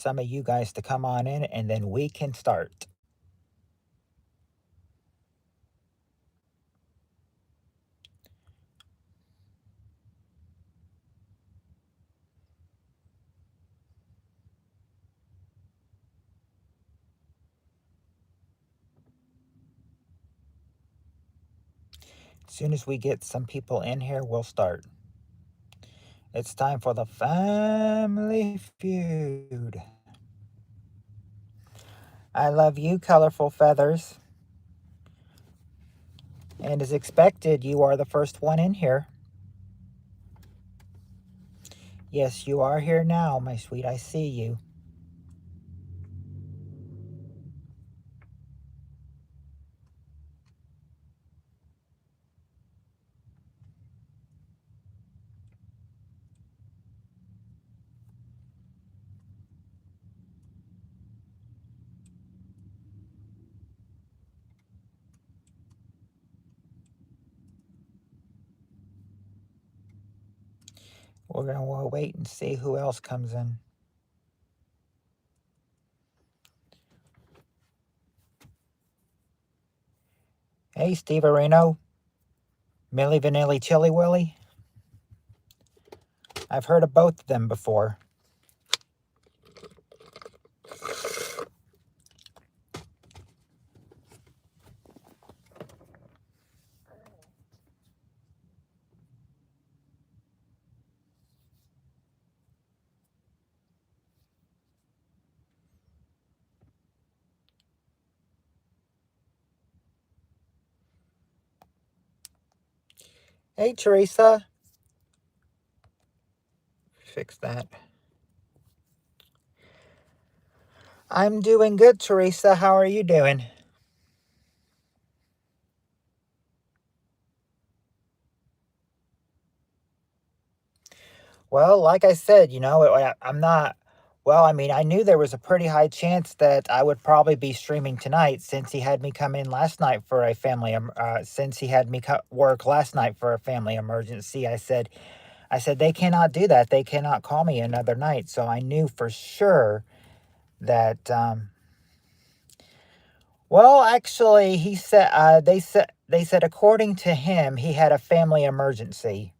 some of you guys to come on in, and then we can start. As soon as we get some people in here, we'll start. It's time for the Family Feud. I love you, colorful feathers. And as expected, you are the first one in here. Yes, you are here now, my sweet. I see you. We're going to wait and see who else comes in. Hey, Steve Areno. Millie Vanilli Chili Willy. I've heard of both of them before. Hey, Teresa. Fix that. I'm doing good, Teresa. How are you doing? Well, like I said, I'm not. Well, I mean, I knew there was a pretty high chance that I would probably be streaming tonight since he had me come in last night for a family. Since he had me work last night for a family emergency, I said they cannot do that. They cannot call me another night. So I knew for sure that. Well, actually, he said they said according to him he had a family emergency.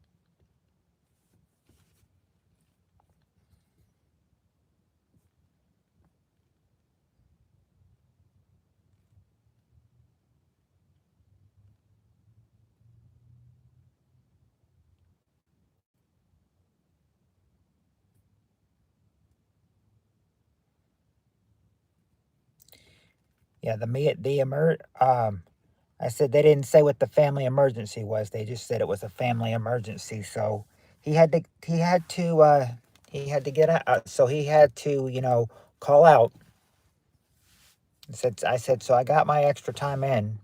Yeah, I said they didn't say what the family emergency was. They just said it was a family emergency. So he had to he had to he had to get out. So he had to call out. I said so. I got my extra time in.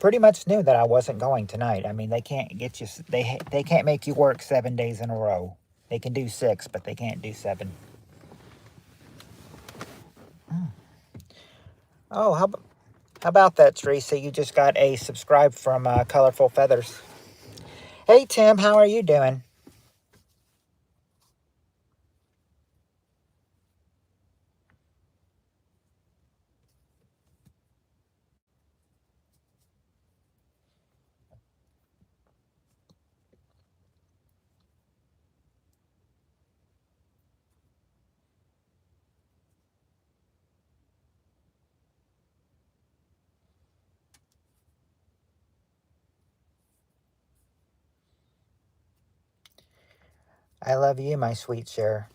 Pretty much knew that I wasn't going tonight. I mean, they can't get you. They can't make you work 7 days in a row. They can do 6, but they can't do 7. Oh, how about that, Teresa? You just got a subscribe from Colorful Feathers. Hey, Tim, how are you doing? I love you, my sweet Cher.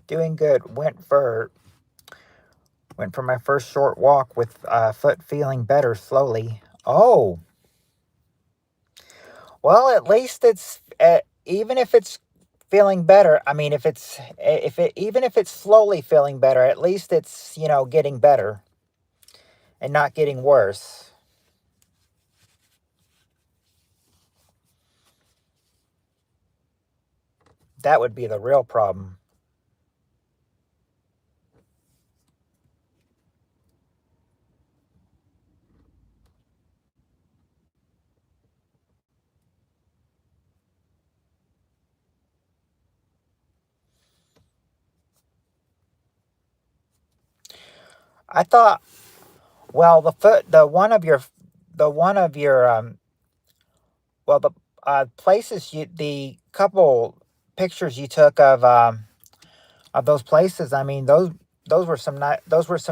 Doing good. Went for my first short walk with foot feeling better slowly. Oh, well, at least it's even if it's feeling better. I mean, even if it's slowly feeling better, at least it's getting better and not getting worse. That would be the real problem. I thought, well, the one of your, well, the places the couple pictures you took of those places. I mean, those were some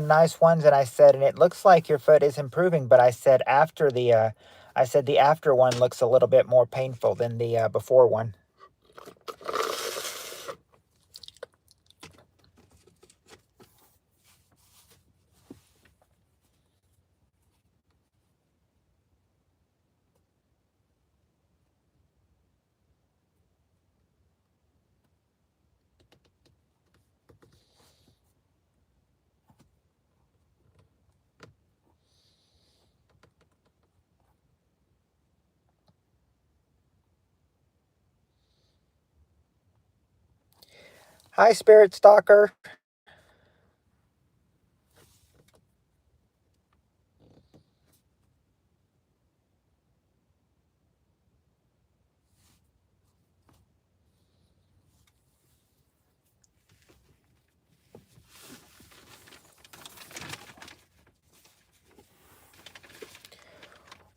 nice ones. And I said, and it looks like your foot is improving. But I said the after one looks a little bit more painful than the before one. Hi, Spirit Stalker.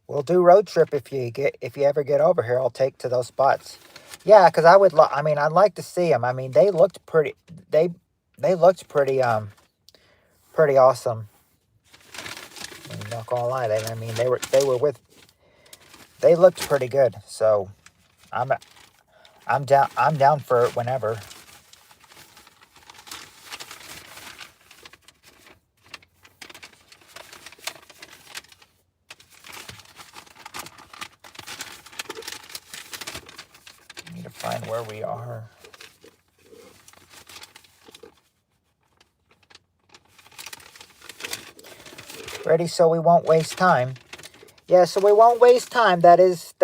We'll do road trip if you ever get over here. I'll take to those spots. Yeah, because I mean, I'd like to see them. I mean, they they looked pretty awesome. I'm not gonna lie. I mean, they looked pretty good. So I'm I'm down for it whenever. I need to find where we are. Ready, so we won't waste time. Yeah, so we won't waste time. That is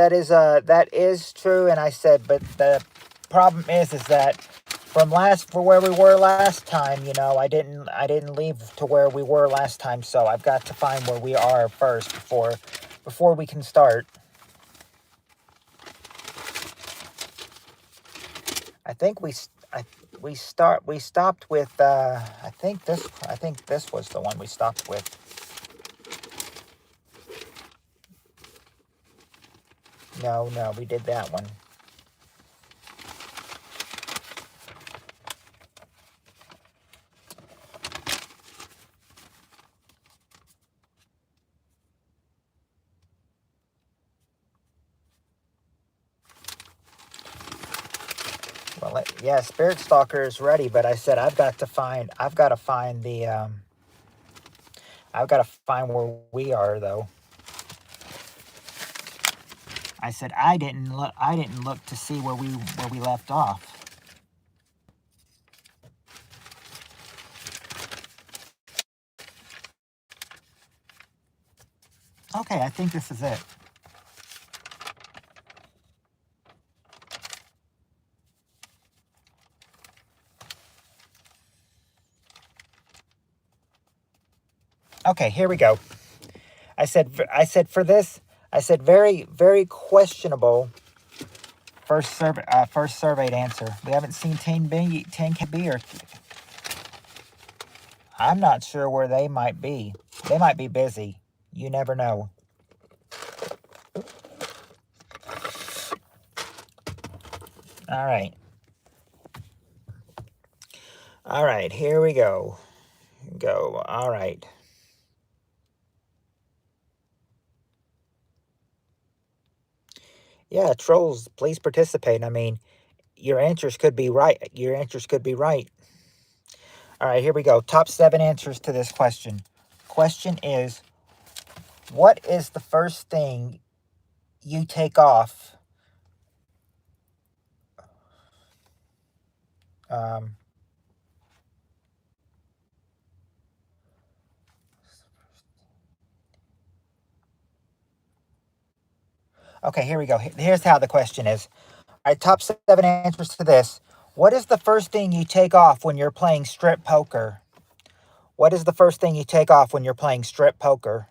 true. And I said, but the problem is that for where we were last time, I didn't leave to where we were last time, so I've got to find where we are first before we can start. I think we stopped with I think this was the one we stopped with. No, we did that one. Well, yeah, Spirit Stalker is ready, but I said I've got to find I've got to find where we are though. I said I didn't look to see where we left off. Okay, I think this is it. Okay, here we go. I said very questionable first surveyed answer. We haven't seen 10KB or I'm not sure where they might be. They might be busy. You never know. All right. All right, here we go. Go. All right. Yeah, trolls, please participate. I mean, your answers could be right. Your answers could be right. All right, here we go. Top 7 answers to this question. Question is, what is the first thing you take off? Um, okay, here we go. Here's how the question is. All right, top 7 answers to this. What is the first thing you take off when you're playing strip poker? What is the first thing you take off when you're playing strip poker?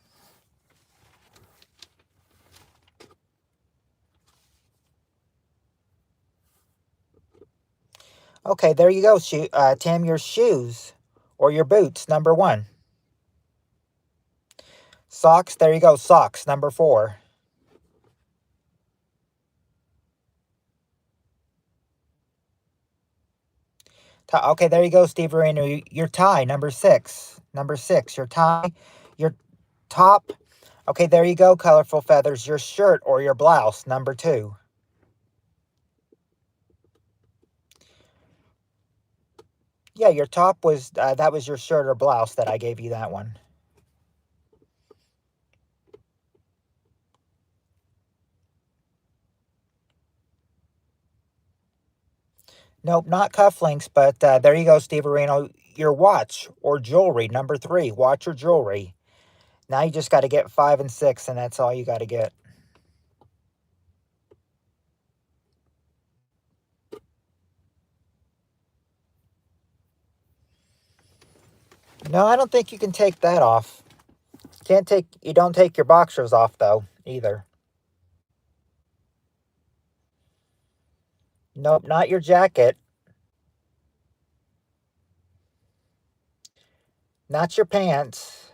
Okay, there you go. Tim, your shoes or your boots, number 1. Socks, there you go. Socks, number 4. Okay, there you go, Steve Areno. Your tie, number 6. Number 6, your tie. Your top. Okay, there you go, Colorful Feathers. Your shirt or your blouse, number 2. Yeah, your top was, that was your shirt or blouse that I gave you that one. Nope, not cufflinks, but there you go, Steve Areno. Your watch or jewelry, number 3. Watch or jewelry. Now you just got to get 5 and 6, and that's all you got to get. No, I don't think you can take that off. You don't take your boxers off, though, either. Nope, not your jacket. Not your pants.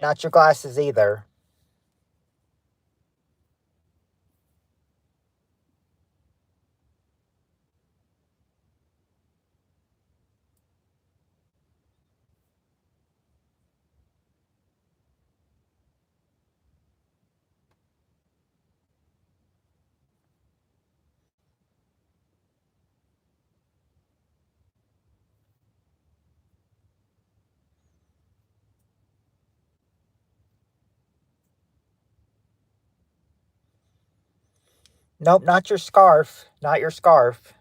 Not your glasses either. Nope, not your scarf. Not your scarf.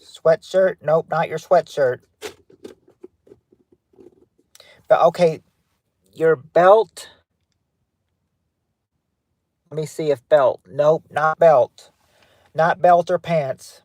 Sweatshirt. Nope, not your sweatshirt. But okay, your belt. Let me see if belt. Nope, not belt. Not belt or pants.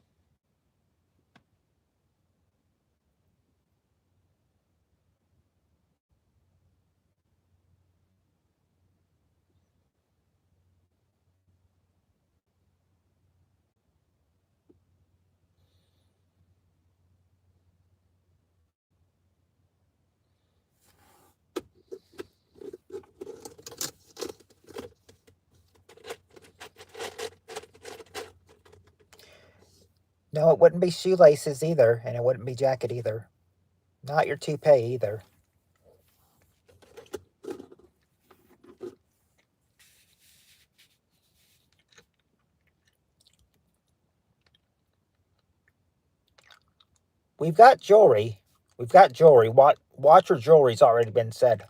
No, it wouldn't be shoelaces either, and it wouldn't be jacket either. Not your toupee either. We've got jewelry. We've got jewelry. Watch or jewelry's already been said.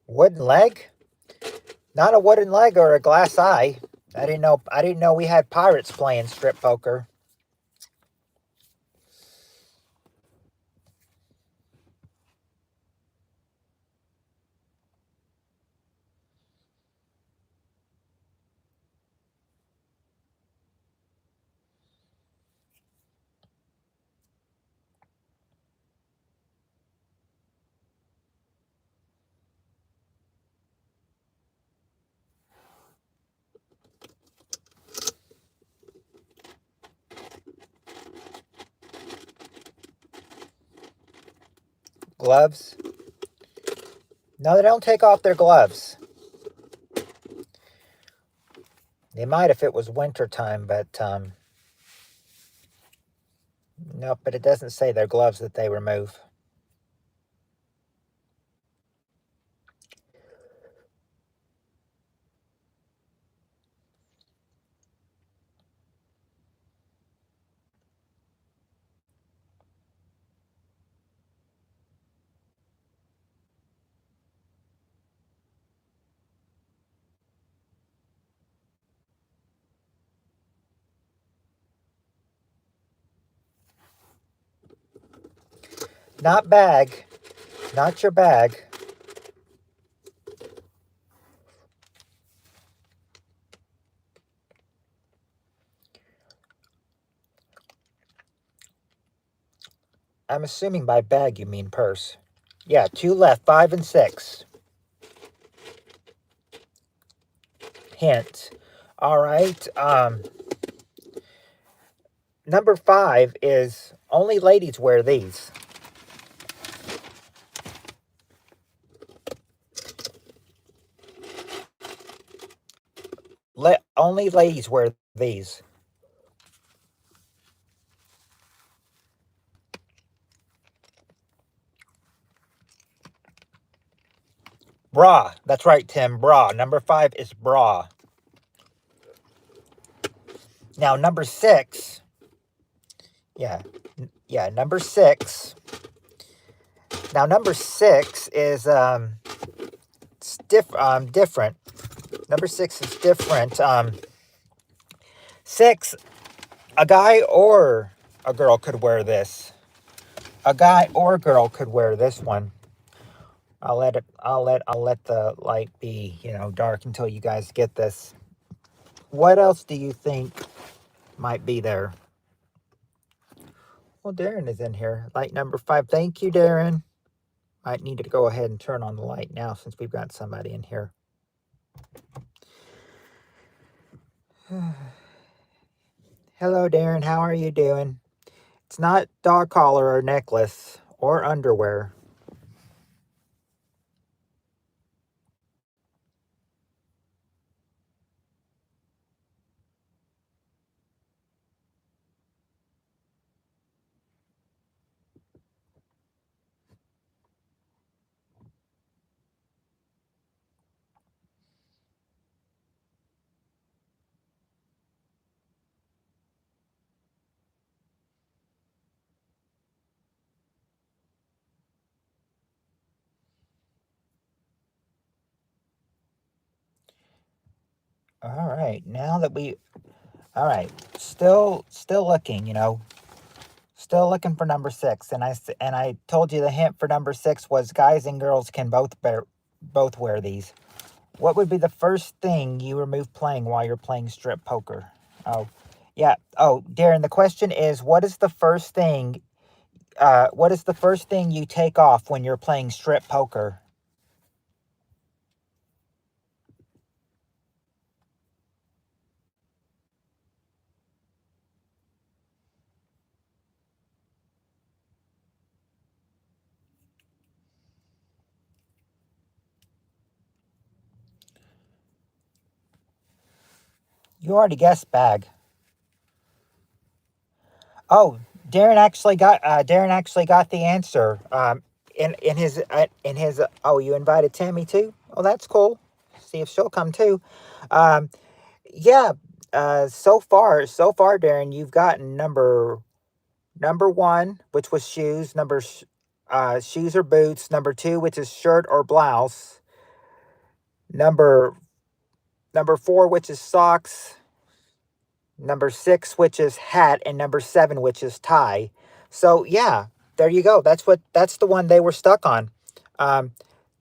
Wooden leg? Not a wooden leg or a glass eye. I didn't know we had pirates playing strip poker. Gloves? No, they don't take off their gloves. They might if it was winter time, but no, but it doesn't say their gloves that they remove. Not bag. Not your bag. I'm assuming by bag you mean purse. Yeah, 2 left, 5 and 6. Hint. All right. Number 5 is only ladies wear these. Only ladies wear these. Bra. That's right, Tim. Bra. Number 5 is bra. Now, number 6. Yeah. Yeah, number 6. Now, number 6 is different. Number 6 is different. 6, a guy or a girl could wear this. A guy or girl could wear this one. I'll let the light be, dark until you guys get this. What else do you think might be there? Well, Darren is in here. Light number 5. Thank you, Darren. Might need to go ahead and turn on the light now since we've got somebody in here. Hello, Darren. How are you doing? It's not dog collar or necklace or underwear. All right. Now that all right. Still looking, Still looking for number 6. And I told you the hint for number 6 was guys and girls can both wear these. What would be the first thing you remove playing while you're playing strip poker? Oh, yeah. Oh, Darren, the question is, what is the first thing you take off when you're playing strip poker? You already guessed bag. Oh, Darren actually got the answer. In his oh, you invited Tammy too? Oh, that's cool. See if she'll come too. Um, yeah. So far, Darren, you've gotten number 1, which was shoes. Shoes or boots. Number 2, which is shirt or blouse. Number 4, which is socks. Number 6, which is hat, and number 7, which is tie. So yeah, there you go. That's the one they were stuck on.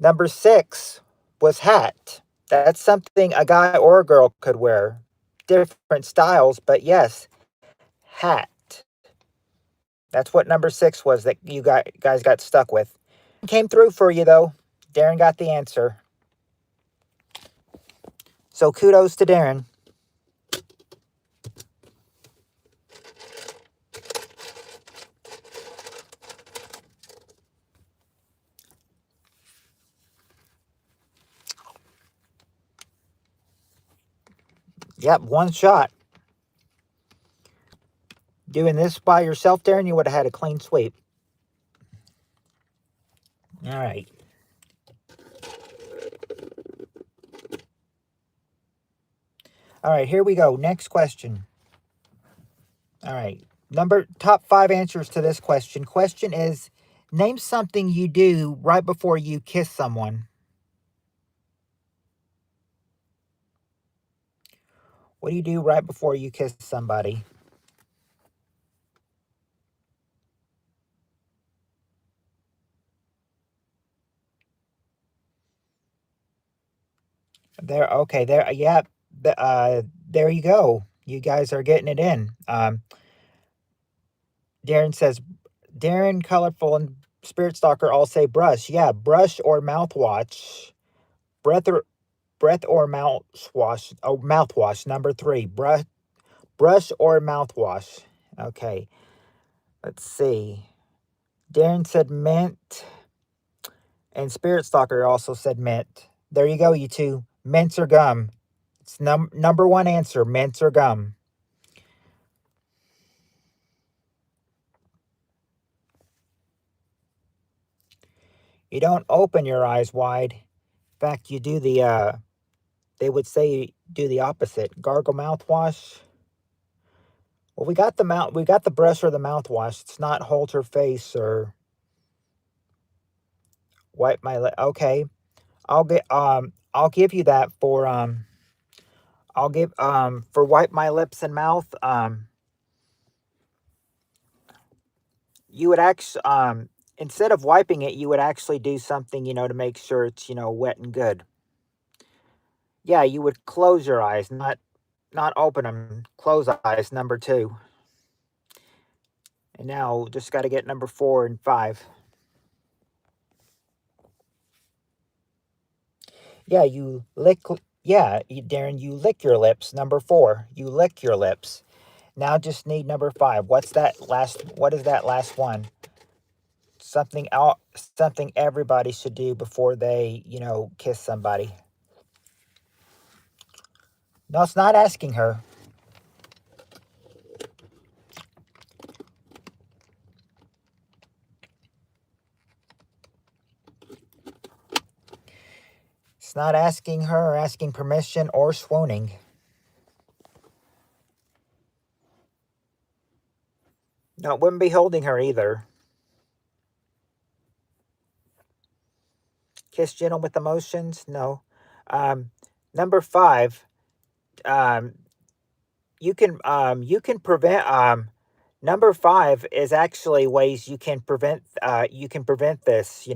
Number 6 was hat. That's something a guy or a girl could wear. Different styles, but yes, hat. That's what number 6 was that you guys got stuck with. Came through for you though. Darren got the answer. So kudos to Darren. Yep, one shot. Doing this by yourself, Darren, you would have had a clean sweep. All right. All right, here we go. Next question. All right. Top 5 answers to this question. Question is, name something you do right before you kiss someone. What do you do right before you kiss somebody? Yeah, there you go. You guys are getting it in. Darren says Darren, Colorful, and Spirit Stalker all say brush. Yeah, brush or mouthwash. Breath or mouthwash. Oh, mouthwash. Number 3. Brush or mouthwash. Okay. Let's see. Darren said mint. And Spirit Stalker also said mint. There you go, you two. Mints or gum. It's number 1 answer. Mints or gum. You don't open your eyes wide. In fact, you do they would say do the opposite. Gargle mouthwash. Well, we got the brush or the mouthwash. It's not hold her face or wipe my lip. Okay. I'll give you that for I'll give for wipe my lips and mouth. You would actually instead of wiping it, you would actually do something, to make sure it's, wet and good. Yeah, you would close your eyes, not open them. Close eyes, number 2. And now just got to get number 4 and 5. Yeah, you lick. Yeah, Darren, you lick your lips. Number 4, you lick your lips. Now just need number 5. What is that last one? Something everybody should do before they, kiss somebody. No, it's not asking her. It's not asking her or asking permission or swooning. No, it wouldn't be holding her either. Kiss gentle with emotions? No. Number 5. You can prevent. Number 5 is actually ways you can prevent. You can prevent this.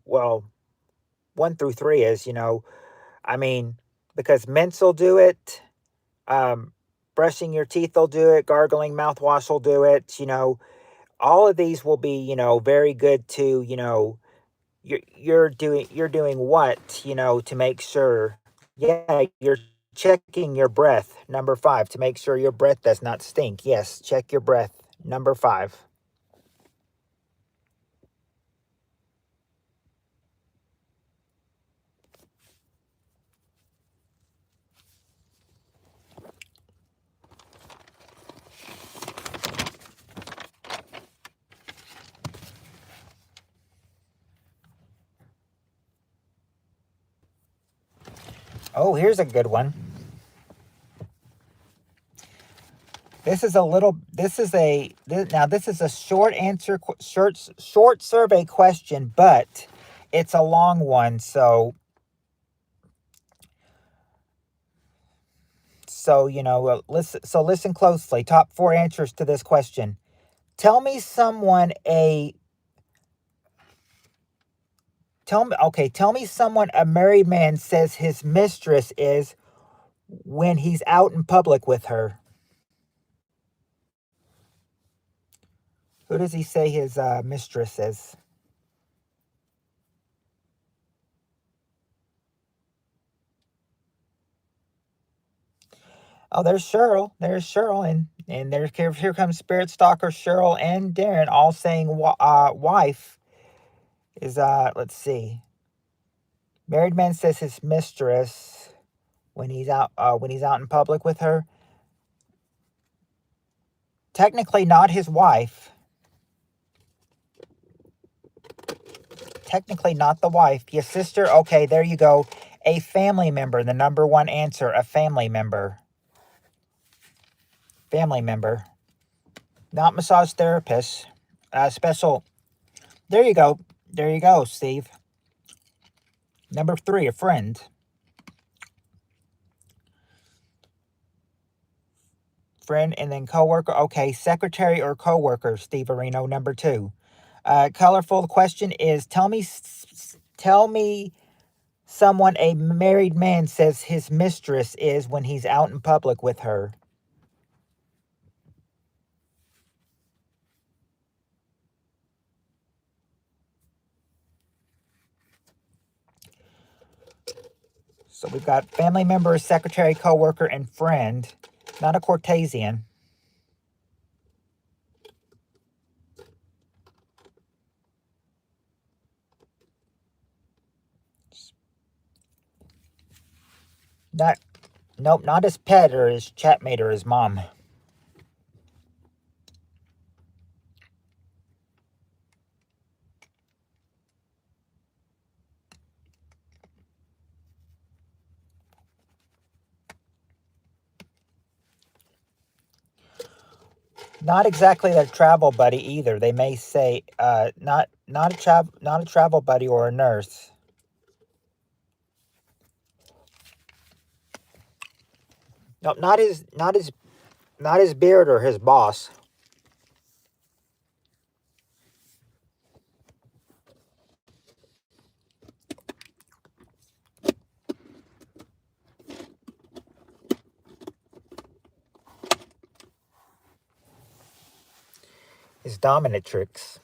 Well, 1 through 3 is. I mean, because mints will do it. Brushing your teeth will do it. Gargling mouthwash will do it. All of these will be, very good to, you're doing what, to make sure. Yeah, you're checking your breath. Number 5, to make sure your breath does not stink. Yes, check your breath. Number 5. Oh, here's a good one. This is a short answer, short survey question, but it's a long one. So, listen closely. Top 4 answers to this question. Tell me someone a married man says his mistress is when he's out in public with her. Who does he say his mistress is? Oh, there's Cheryl. And here comes Spirit Stalker, Cheryl, and Darren all saying wife is let's see. Married man says his mistress when he's out in public with her. Technically not his wife. Technically not the wife. Your sister. Okay, there you go. A family member. The number 1 answer. A family member. Family member. Not massage therapist. Special. There you go. There you go, Steve. Number 3, a friend. Friend and then coworker. Okay, secretary or coworker, Steve Areno. Number 2. Colorful. The question is, tell me someone a married man says his mistress is when he's out in public with her. So we've got family member, secretary, coworker, and friend. Not a Cortesian. Not, nope, not his pet or his chatmate or his mom. Not exactly their travel buddy either. They may say not a travel buddy or a nurse. Nope, not his beard or his boss. His dominatrix.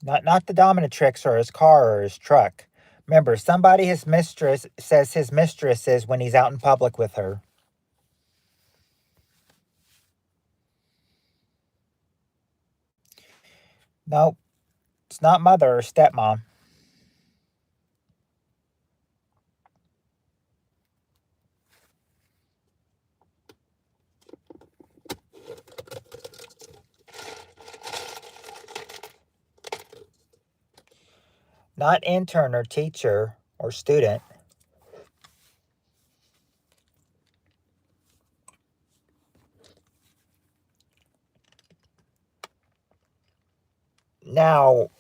Not the dominatrix or his car or his truck. Remember, somebody his mistress says his mistress is when he's out in public with her. Nope, it's not mother or stepmom. Not intern or teacher or student. Now,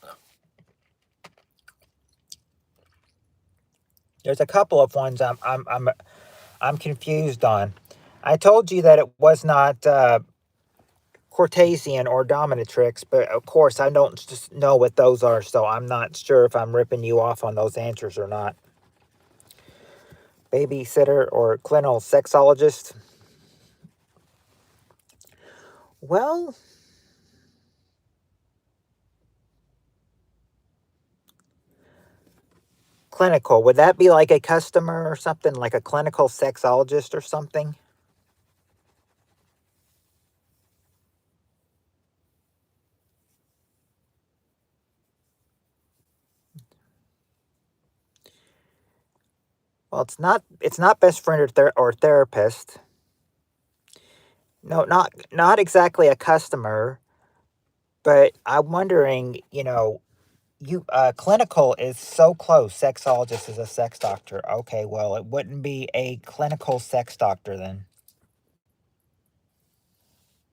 there's a couple of ones I'm confused on. I told you that it was not Cortesian or dominatrix, but of course I don't just know what those are, so I'm not sure if I'm ripping you off on those answers or not. Babysitter or clinical sexologist? Well, clinical. Would that be like a customer or something, like a clinical sexologist or something? Well, it's not best friend or therapist. No, not exactly a customer, but I'm wondering, you clinical is so close. Sexologist is a sex doctor. Okay, well, it wouldn't be a clinical sex doctor then.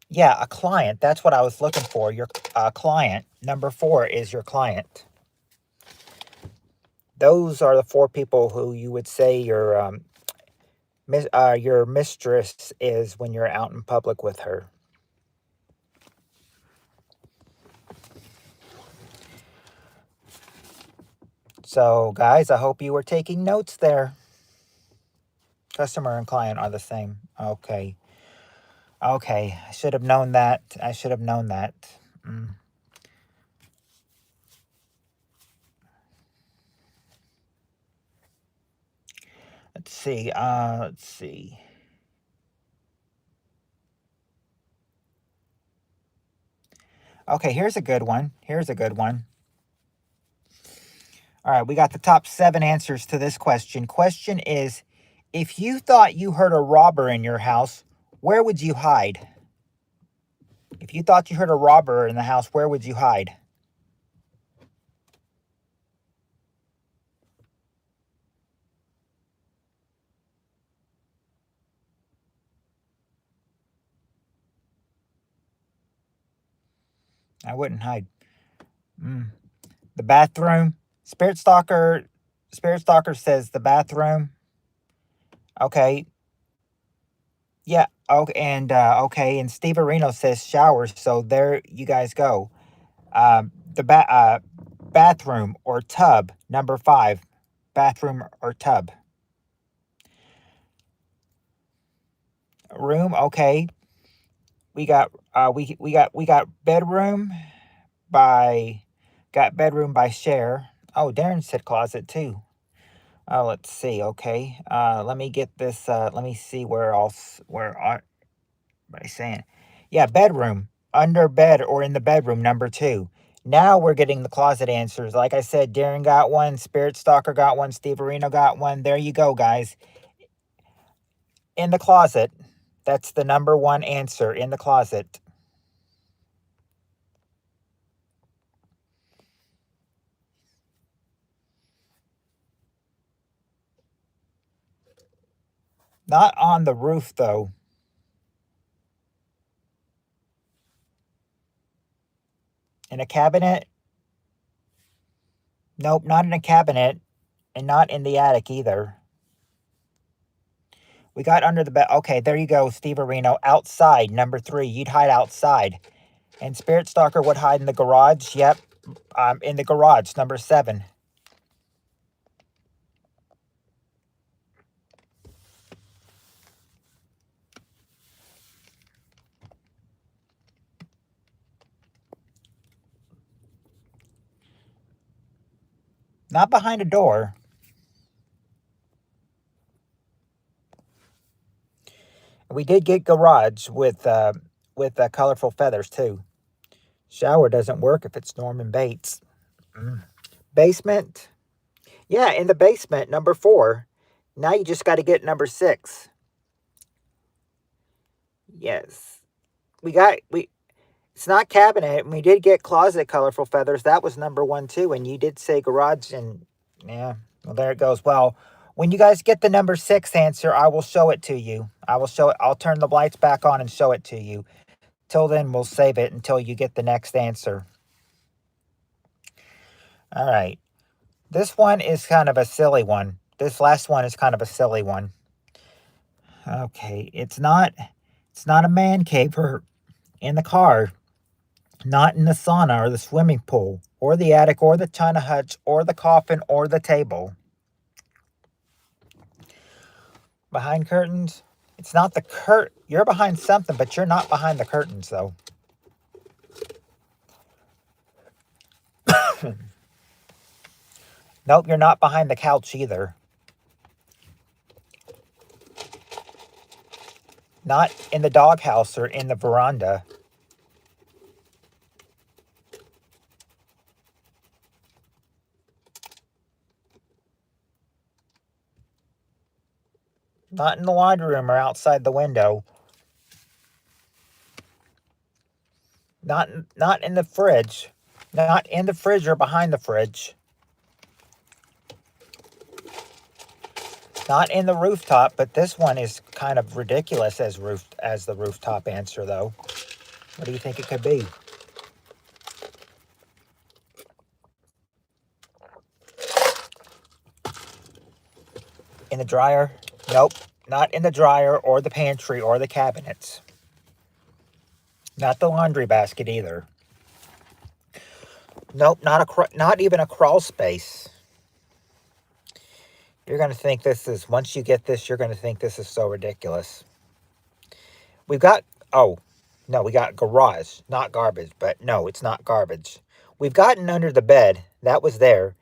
Yeah, a client. That's what I was looking for. Your client. Number 4 is your client. Those are the 4 people who you would say your mistress is when you're out in public with her. So, guys, I hope you were taking notes there. Customer and client are the same. Okay. Okay. I should have known that. I should have known that. Let's see. Let's see. Okay, here's a good one. Here's a good one. All right, we got the top 7 answers to this question. Question is, if you thought you heard a robber in your house, where would you hide? If you thought you heard a robber in the house, where would you hide? I wouldn't hide. The bathroom. Spirit Stalker says the bathroom. Okay. Yeah. Okay. And okay. And Steve Areno says showers. So there you guys go. The bathroom or tub. Number 5. Bathroom or tub. Room. Okay. We got bedroom by Got bedroom by share. Oh, Darren said closet too. Oh, let's see. Okay. Let me get this. Let me see where else. Where are by saying? Yeah, bedroom, under bed or in the bedroom, number 2. Now we're getting the closet answers. Like I said, Darren got one, Spirit Stalker got one, Steve Areno got one. There you go, guys. In the closet. That's the number 1 answer, in the closet. Not on the roof, though. In a cabinet? Nope, not in a cabinet. And not in the attic either. We got under the bed. Okay, there you go, Steve Areno. Outside, number 3. You'd hide outside. And Spirit Stalker would hide in the garage. Yep, in the garage, number 7. Not behind a door. We did get garage with colorful feathers too. Shower doesn't work if it's Norman Bates. Basement. Yeah, in the basement, number 4. Now you just got to get number 6. Yes. We it's not cabinet. We did get closet colorful feathers. That was number 1 too. And you did say garage, and yeah, well, there it goes. Well, when you guys get the number 6 answer, I will show it to you. I will show it. I'll turn the lights back on and show it to you. Till then, we'll save it until you get the next answer. All right. This one is kind of a silly one. This last one is kind of a silly one. Okay, it's not a man cave or in the car, not in the sauna or the swimming pool or the attic or the china hutch or the coffin or the table. Behind curtains? It's not the You're behind something, but you're not behind the curtains though. Nope, you're not behind the couch either. Not in the doghouse or in the veranda. Not in the laundry room or outside the window. Not in the fridge. Not in the fridge or behind the fridge. Not in the rooftop, but this one is kind of ridiculous as the rooftop answer though. What do you think it could be? In the dryer? Nope. Not in the dryer or the pantry or the cabinets. Not the laundry basket either. Nope, not even a crawl space. You're going to think this is, once you get this, you're going to think this is so ridiculous. We've got, oh, no, we got garage, not garbage, but no, it's not garbage. We've gotten under the bed. That was there.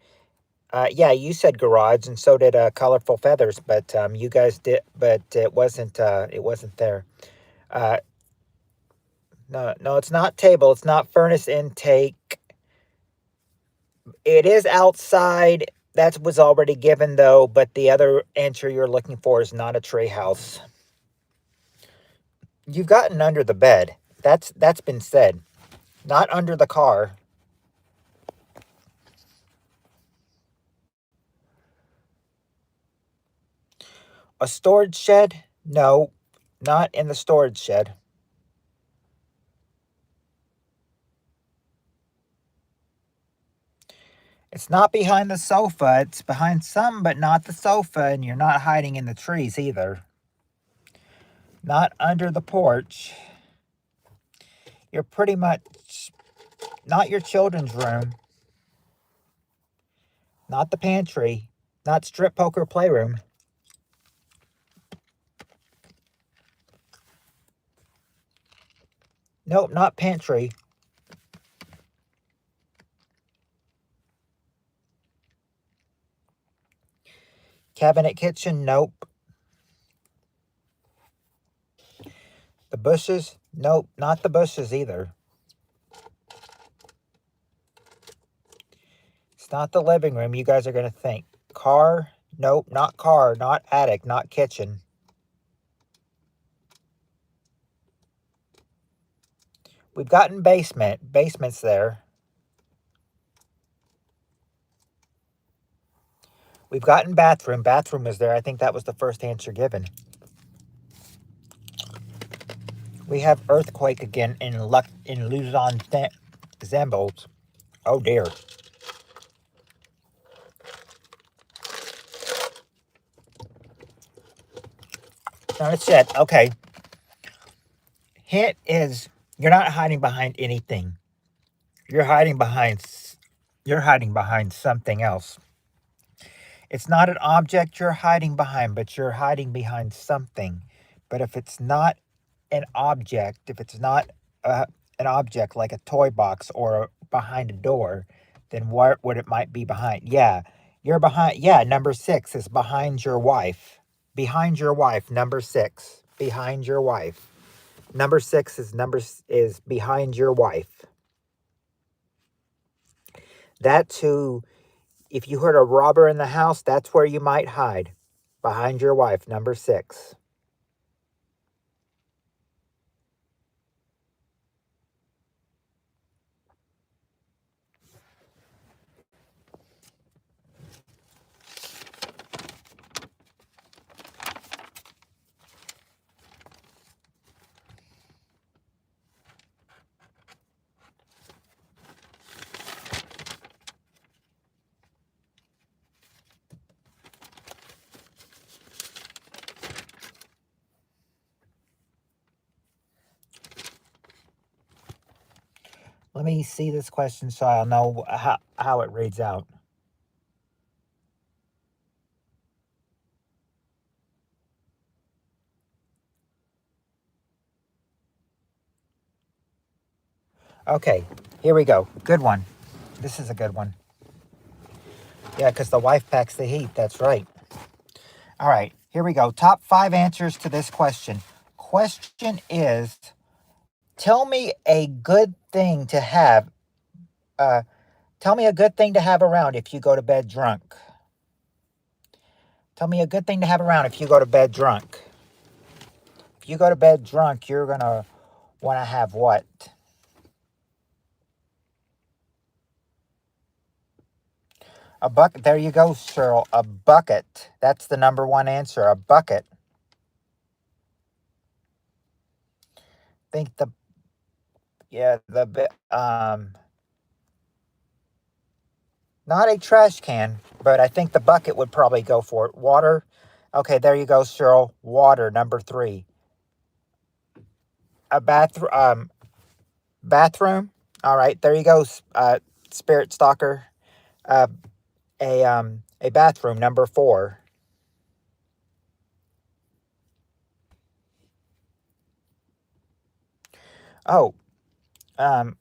Yeah, you said garage, and so did colorful feathers, but you guys did, but it wasn't there. No, it's not table. It's not furnace intake. It is outside. That was already given though, but the other answer you're looking for is not a tree house. You've gotten under the bed. That's been said. Not under the car. A storage shed? No, not in the storage shed. It's not behind the sofa. It's behind some, but not the sofa, and you're not hiding in the trees either. Not under the porch. You're pretty much not your children's room. Not the pantry. Not strip poker playroom. Nope, not pantry. Cabinet kitchen? Nope. The bushes? Nope, not the bushes either. It's not the living room. You guys are going to think. Car? Nope, not car, not attic, not kitchen. We've gotten basement. Basement's there. We've gotten bathroom. Bathroom is there. I think that was the first answer given. We have earthquake again in Luzon, Zambos. Oh dear. No, it's it. Okay. Hint is you're not hiding behind anything. You're hiding behind something else. It's not an object you're hiding behind, but you're hiding behind something. But if it's not an object, if it's not an object like a toy box or behind a door, then what would it might be behind? Yeah, you're behind. Yeah, number 6 is behind your wife. Behind your wife, number 6. Behind your wife. Number 6 is behind your wife. That's who. If you heard a robber in the house, that's where you might hide. Behind your wife, number 6. Let me see this question so I'll know how it reads out. Okay, here we go. Good one. This is a good one. Yeah, because the wife packs the heat. That's right. All right, here we go. Top 5 answers to this question. Question is, tell me a good thing to have. Tell me a good thing to have around if you go to bed drunk. Tell me a good thing to have around if you go to bed drunk. If you go to bed drunk, you're going to want to have what? A bucket. There you go, Cheryl. A bucket. That's the number 1 answer. A bucket. Think not a trash can, but I think the bucket would probably go for it. Water. Okay, there you go, Cheryl. Water, number 3. A bathroom. All right, there you go, Spirit Stalker. Uh, a bathroom, number 4. Oh, let's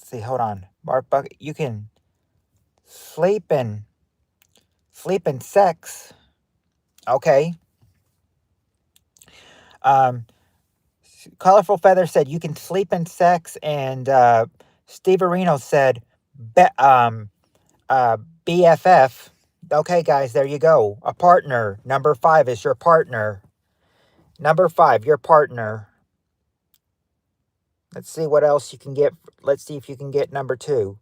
see. Hold on, Mark Bucket. You can sleep in sex. Okay. Colorful Feather said you can sleep in sex, and Steve Areno said BFF. Okay, guys, there you go. A partner. Number 5 is your partner. Number 5, your partner. Let's see what else you can get. Let's see if you can get number 2.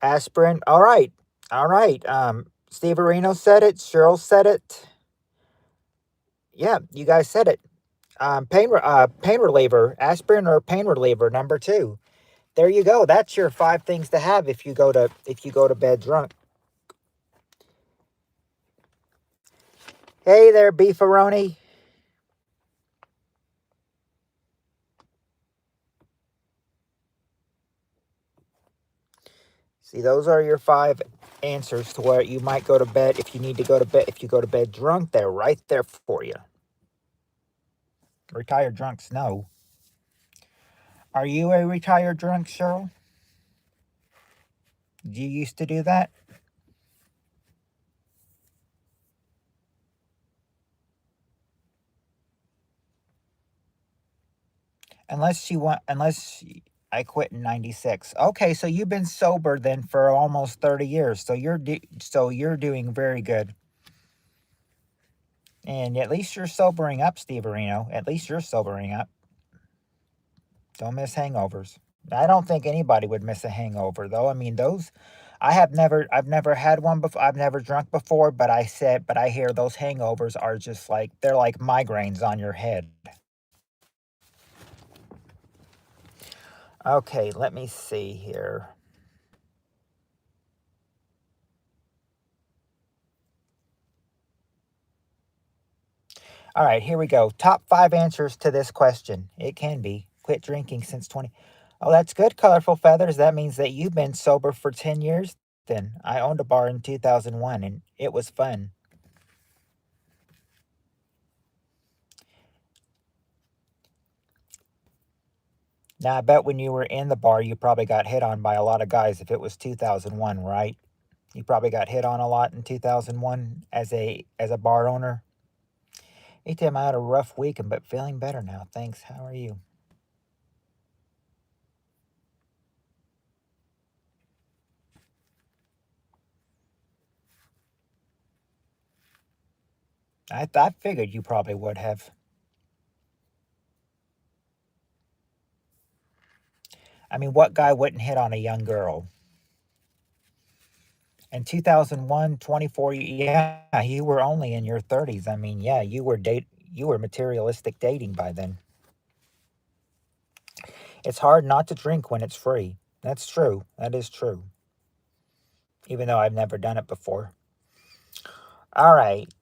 Aspirin. All right. All right. Steve Areno said it. Cheryl said it. Yeah, you guys said it. Pain reliever. Aspirin or pain reliever, number 2. There you go. That's your 5 things to have if you go to bed drunk. Hey there, Beefaroni. See, those are your 5 answers to where you might go to bed if you need to go to bed. If you go to bed drunk, they're right there for you. Retired drunks know. Are you a retired drunk, Cheryl? Do you used to do that? I quit in 96. Okay, so you've been sober then for almost 30 years. So you're doing very good. And at least you're sobering up, Steve Areno. At least you're sobering up. Don't miss hangovers. I don't think anybody would miss a hangover though. I mean, those I've never had one before. I've never drunk before, but I hear those hangovers are just like they're like migraines on your head. Okay, let me see here. All right, here we go. Top 5 answers to this question. It can be. Quit drinking since 20. Oh, that's good, Colorful Feathers. That means that you've been sober for 10 years then. I owned a bar in 2001 and it was fun. Now, I bet when you were in the bar, you probably got hit on by a lot of guys if it was 2001, right? You probably got hit on a lot in 2001 as a bar owner. ATM, I had a rough week, but feeling better now. Thanks. How are you? I figured you probably would have. I mean, what guy wouldn't hit on a young girl? In 2001, 24, yeah, you were only in your 30s. I mean, yeah, you were materialistic dating by then. It's hard not to drink when it's free. That's true. That is true. Even though I've never done it before. All right.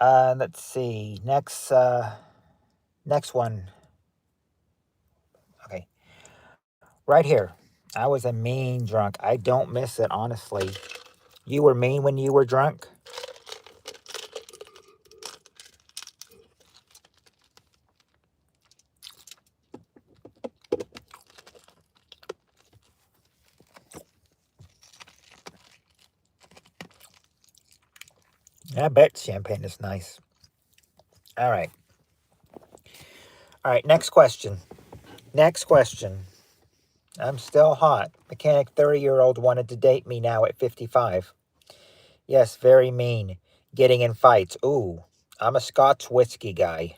Let's see. Next one. Okay. Right here. I was a mean drunk. I don't miss it, honestly. You were mean when you were drunk? I bet champagne is nice. All right. All right. Next question. Next question. I'm still hot. Mechanic 30-year-old wanted to date me now at 55. Yes, very mean. Getting in fights. Ooh, I'm a Scotch whiskey guy.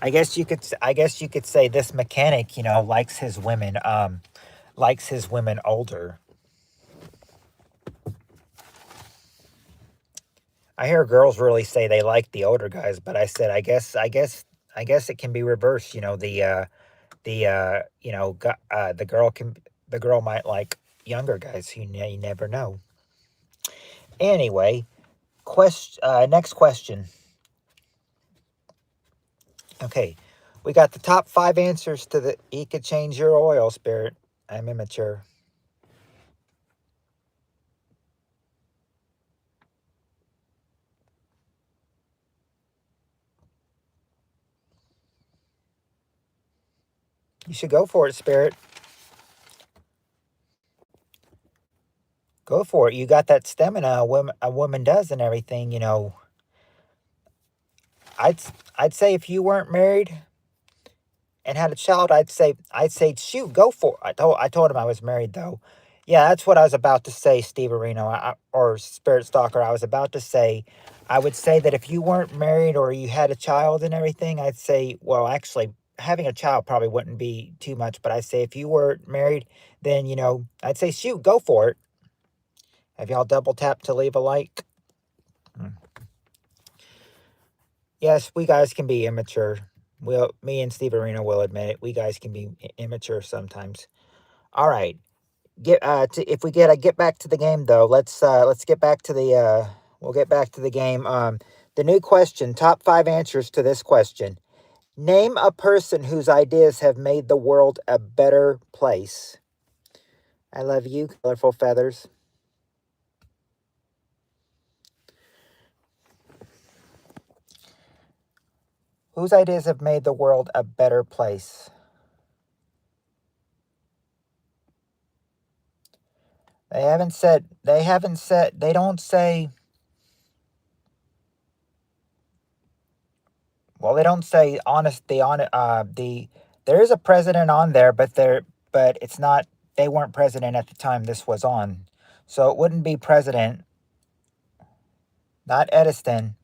I guess you could say this mechanic, likes his women older. I hear girls really say they like the older guys, but I said I guess it can be reversed. The girl might like younger guys. You never know. Anyway, next question. Okay, we got the top 5 answers to the "he could change your oil" spirit. I'm immature. You should go for it, spirit. Go for it. You got that stamina a woman does and everything. I'd I'd say if you weren't married and had a child, I'd say shoot, go for it. I told him I was married though. Yeah, that's what I was about to say, Steve Areno, or Spirit Stalker. I was about to say, I would say that if you weren't married or you had a child and everything, I'd say, well, actually, having a child probably wouldn't be too much, but I'd say if you were married, then I'd say shoot, go for it. Have y'all double tapped to leave a like? Hmm. Yes, we guys can be immature. Me and Steve Arena will admit it. We guys can be immature sometimes. All right. If we get back to the game though, let's get back to the we'll get back to the game. The new question, top 5 answers to this question. Name a person whose ideas have made the world a better place. I love you, Colorful Feathers. Whose ideas have made the world a better place? They don't say Well, they don't say honest. There is a president on there, but it's not. They weren't president at the time this was on, so it wouldn't be president. Not Edison.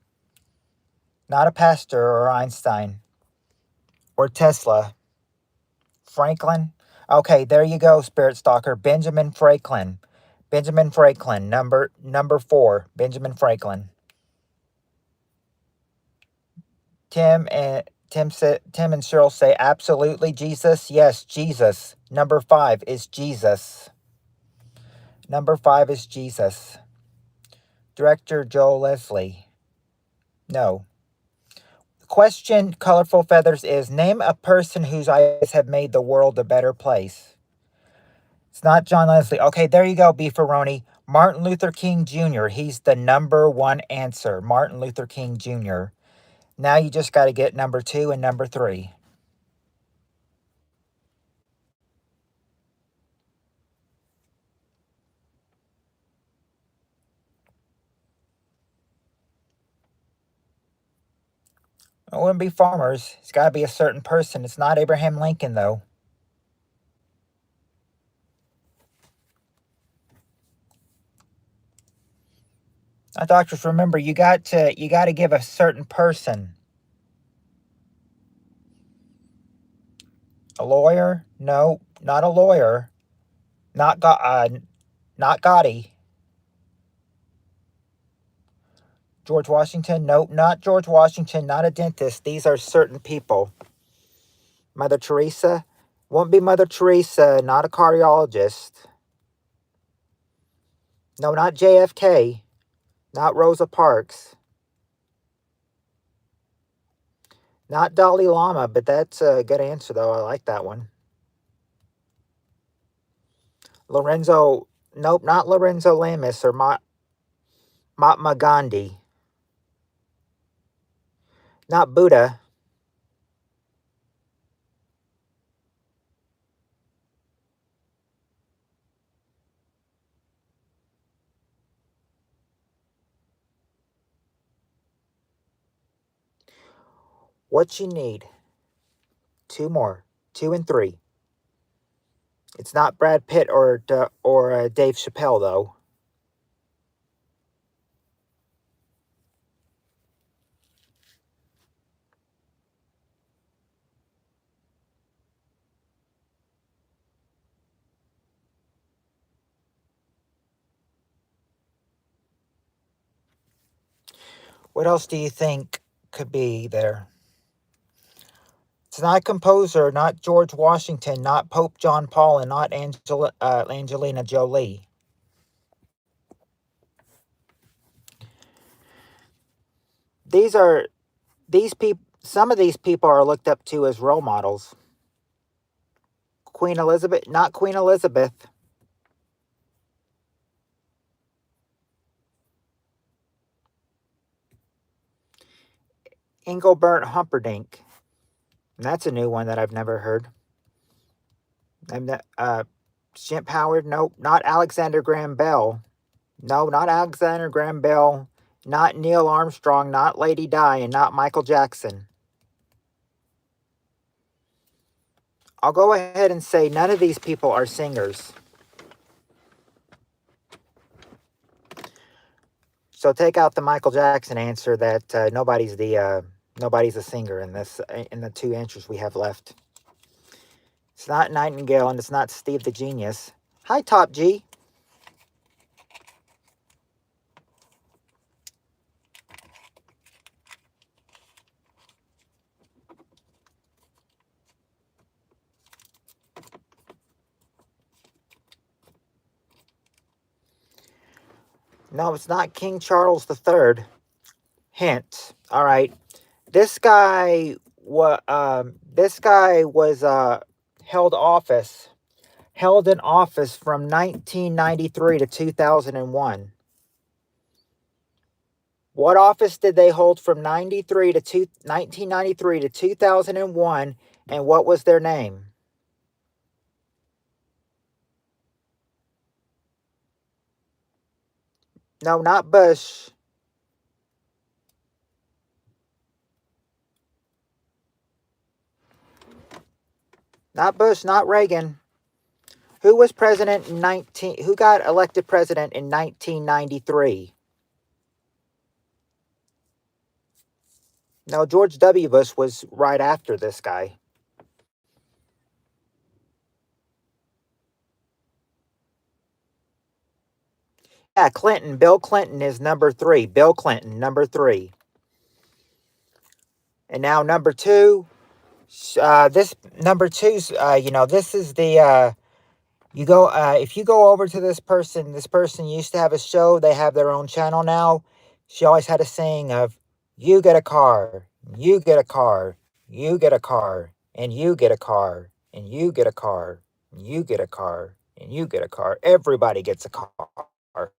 Not a pastor or Einstein or Tesla. Franklin. Okay, there you go, Spirit Stalker. Benjamin Franklin. Benjamin Franklin. Number 4. Benjamin Franklin. Tim and Cheryl say absolutely Jesus. Yes, Jesus. Number 5 is Jesus. Number 5 is Jesus. Director Joel Leslie. No. Question, Colorful Feathers, is name a person whose ideas have made the world a better place. It's not John Leslie. Okay, there you go, Beefaroni. Martin Luther King Jr. He's the number 1 answer. Martin Luther King Jr. Now you just got to get number 2 and number 3. It wouldn't be farmers. It's got to be a certain person. It's not Abraham Lincoln, though. Doctors, remember, you got to give a certain person. A lawyer? No, not a lawyer. Not Gotti. George Washington? Nope, not George Washington. Not a dentist. These are certain people. Mother Teresa? Won't be Mother Teresa. Not a cardiologist. No, not JFK. Not Rosa Parks. Not Dalai Lama, but that's a good answer, though. I like that one. Lorenzo, nope, not Lorenzo Lamas or Mahatma Gandhi. Not Buddha. What you need? 2 more. 2 and 3. It's not Brad Pitt or Dave Chappelle, though. What else do you think could be there? It's not composer, not George Washington, not Pope John Paul, and not Angelina Jolie. These people. Some of these people are looked up to as role models. Queen Elizabeth, not Queen Elizabeth. Engelbert Humperdinck. That's a new one that I've never heard. And Shemp Howard. Nope, not Alexander Graham Bell. No, not Alexander Graham Bell. Not Neil Armstrong. Not Lady Di, and not Michael Jackson. I'll go ahead and say none of these people are singers. So take out the Michael Jackson answer that nobody's a singer in the 2 answers we have left. It's not Nightingale and it's not Steve the Genius. Hi, Top G. No, it's not King Charles III. Hint. All right. This guy was held in office from 1993 to 2001. What office did they hold from 1993 to 2001, and what was their name? No, not Bush. Not Bush, not Reagan. Who was president in 19? Who got elected president in 1993? No, George W. Bush was right after this guy. Yeah, Clinton. Bill Clinton is number 3. Bill Clinton, number 3. And now number 2. This number 2's. This is the. You go. If you go over to this person. This person used to have a show. They have their own channel now. She always had a saying of, "You get a car. You get a car. You get a car. And you get a car. And you get a car. And you get a car. And you get a car. Everybody gets a car."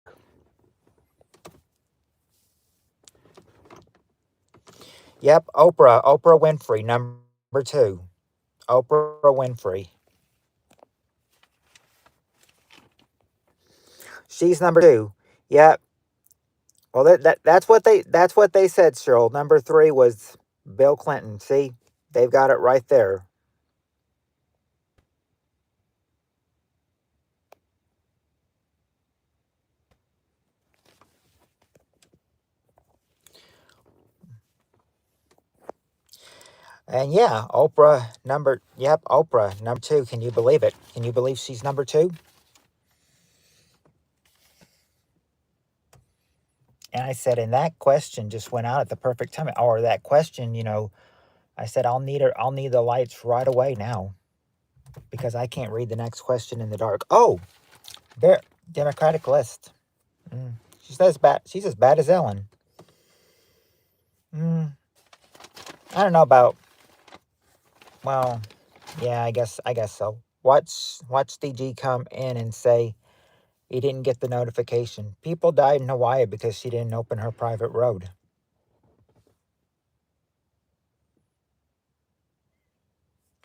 Yep, Oprah. Oprah Winfrey, number 2. Oprah Winfrey. She's number 2. Yep. Well, that's what they said, Cheryl. Number 3 was Bill Clinton. See, they've got it right there. And yeah, Oprah number. Yep, Oprah number 2. Can you believe it? Can you believe she's number 2? And I said, and that question just went out at the perfect time. Or that question, I said, I'll need her. I'll need the lights right away now because I can't read the next question in the dark. Oh, there, Democratic list. Mm. She's as bad. She's as bad as Ellen. Mm. I don't know about. Well, yeah, I guess so. Watch DG come in and say he didn't get the notification. People died in Hawaii because she didn't open her private road.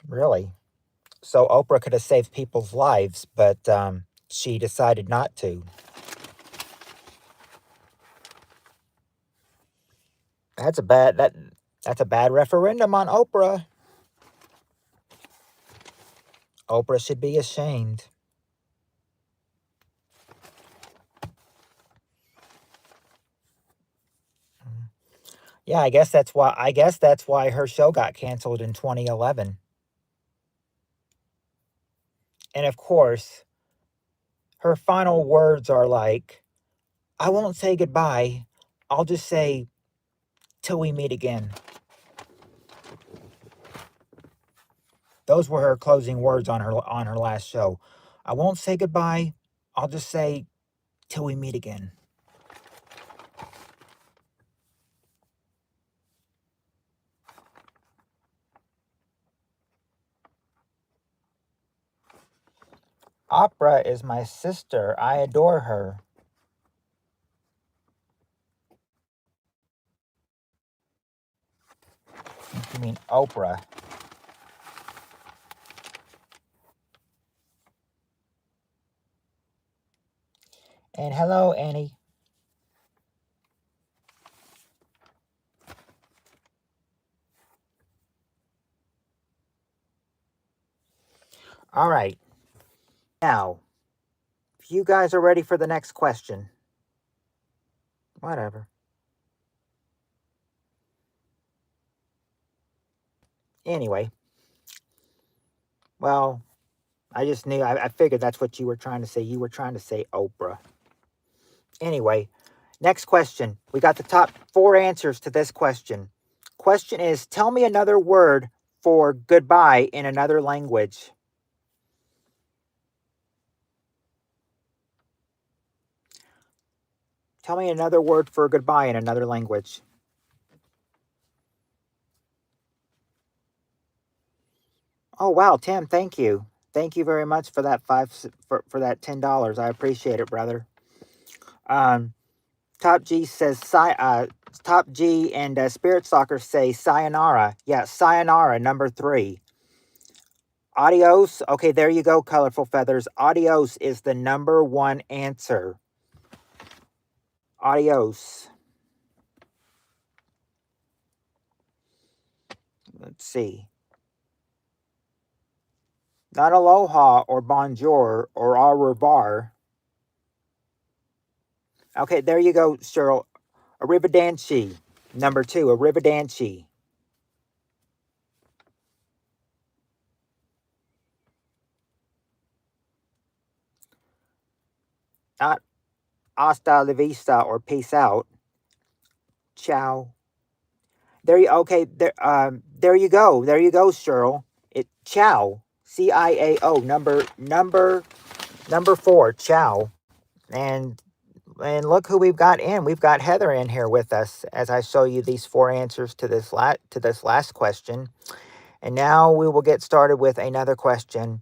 Really? So Oprah could have saved people's lives, but she decided not to. That's a bad that's a bad referendum on Oprah. Oprah should be ashamed. Yeah, I guess that's why her show got canceled in 2011. And of course, her final words are like, "I won't say goodbye. I'll just say till we meet again." Those were her closing words on her last show. "I won't say goodbye. I'll just say till we meet again." Opera is my sister. I adore her. You mean Oprah? And hello, Annie. All right. Now, if you guys are ready for the next question, whatever. Anyway, well, I just knew, I figured that's what you were trying to say. You were trying to say Oprah. Anyway, next question. We got the top 4 answers to this question. Question is, tell me another word for goodbye in another language. Tell me another word for goodbye in another language. Oh wow, Tim, thank you. Thank you very much for that for that $10. I appreciate it, brother. Um, Top G says Top G and Spirit Soccer say sayonara. Yeah, sayonara number 3. Adios. Okay, there you go, colorful feathers. Adios is the number 1 answer. Adios. Let's see. Not aloha or bonjour or au revoir. Okay, there you go, Cheryl. Arrivederci. Number 2, arrivederci. Not hasta la vista or peace out. Ciao. There you okay. There you go. There you go, Cheryl. It ciao. CIAO. Number 4. Ciao. And look who we've got in. We've got Heather in here with us as I show you these 4 answers to this last question. And now we will get started with another question.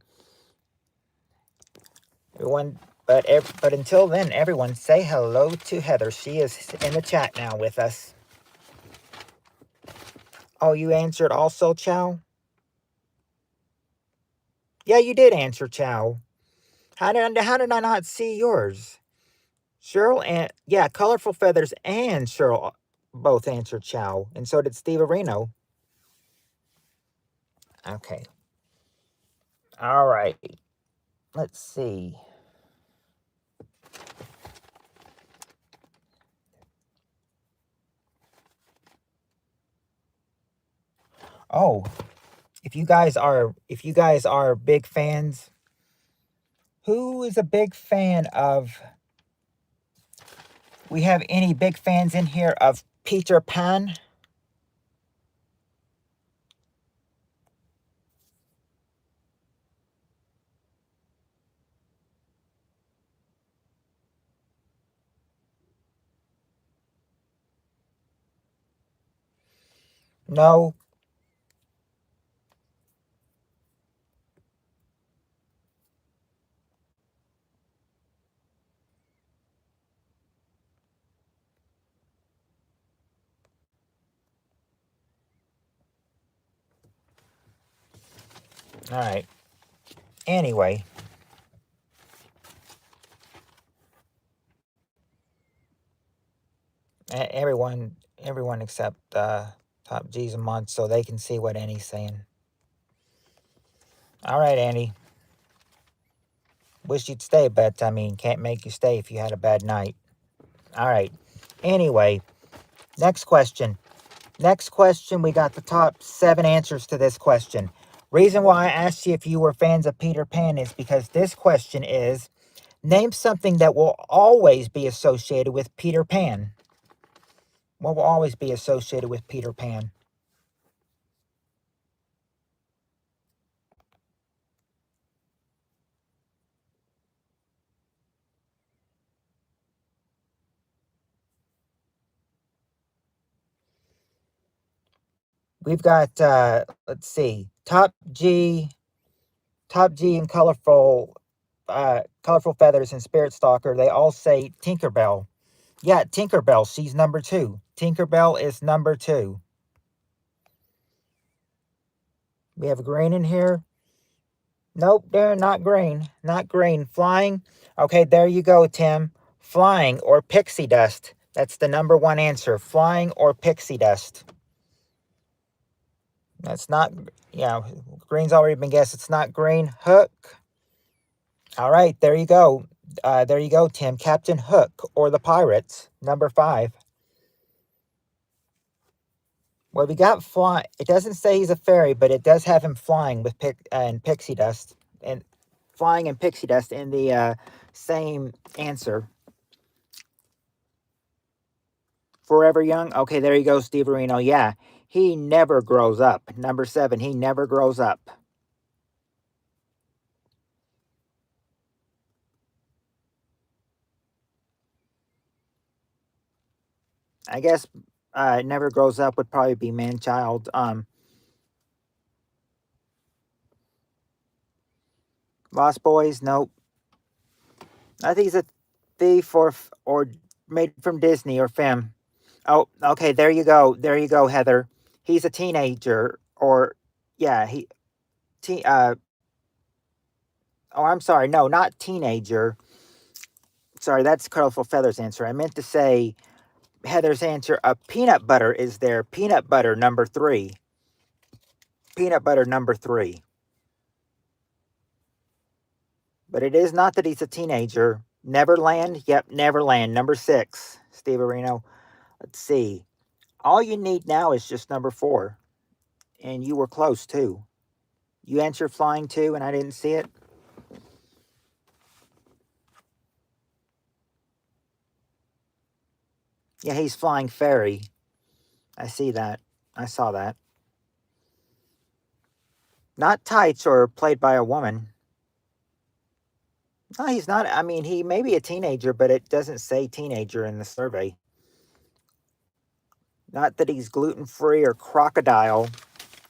Everyone, but until then, everyone say hello to Heather. She is in the chat now with us. Oh, you answered also, Chow? Yeah, you did answer, Chow. How did I not see yours? Cheryl and yeah, Colorful Feathers and Cheryl both answered Chow, and so did Steve Areno. Okay. All right. Let's see. Oh, if you guys are big fans, who is a big fan of? We have any big fans in here of Peter Pan? No. All right. Anyway, everyone except Top G's a month, so they can see what Annie's saying. All right, Annie. Wish you'd stay, but I mean, can't make you stay if you had a bad night. All right. Anyway, next question. Next question, we got the top 7 answers to this question. Reason why I asked you if you were fans of Peter Pan is because this question is, name something that will always be associated with Peter Pan. What will always be associated with Peter Pan? We've got, let's see, Top G and Colorful Feathers and Spirit Stalker. They all say Tinkerbell. Yeah, Tinkerbell. She's number 2. Tinkerbell is number 2. We have green in here. Nope, they're not green. Not green. Flying. Okay, there you go, Tim. Flying or pixie dust. That's the number 1 answer. Flying or pixie dust. That's not, yeah, green's already been guessed. It's not green. Hook. All right, there you go. There you go, Tim. Captain Hook or the Pirates, number 5. Well, we got fly. It doesn't say he's a fairy, but it does have him flying with pixie dust and flying and pixie dust in the same answer. Forever Young. Okay, there you go, Steve Areno. Yeah, he never grows up. Number 7. He never grows up. I guess never grows up would probably be man child. Lost Boys. Nope. I think he's a thief or made from Disney or Fem. Oh, okay. There you go. There you go, Heather. He's a teenager, or yeah, oh, I'm sorry. No, not teenager. Sorry, that's Colorful Feathers' answer. I meant to say Heather's answer. Peanut butter is there. Peanut butter number 3. Peanut butter number 3. But it is not that he's a teenager. Neverland? Yep, Neverland. Number 6. Steve Areno. Let's see. All you need now is just number 4. And you were close, too. You answered flying, too, and I didn't see it? Yeah, he's flying fairy. I see that. I saw that. Not tights or played by a woman. No, he's not. I mean, he may be a teenager, but it doesn't say teenager in the survey. Not that he's gluten free or crocodile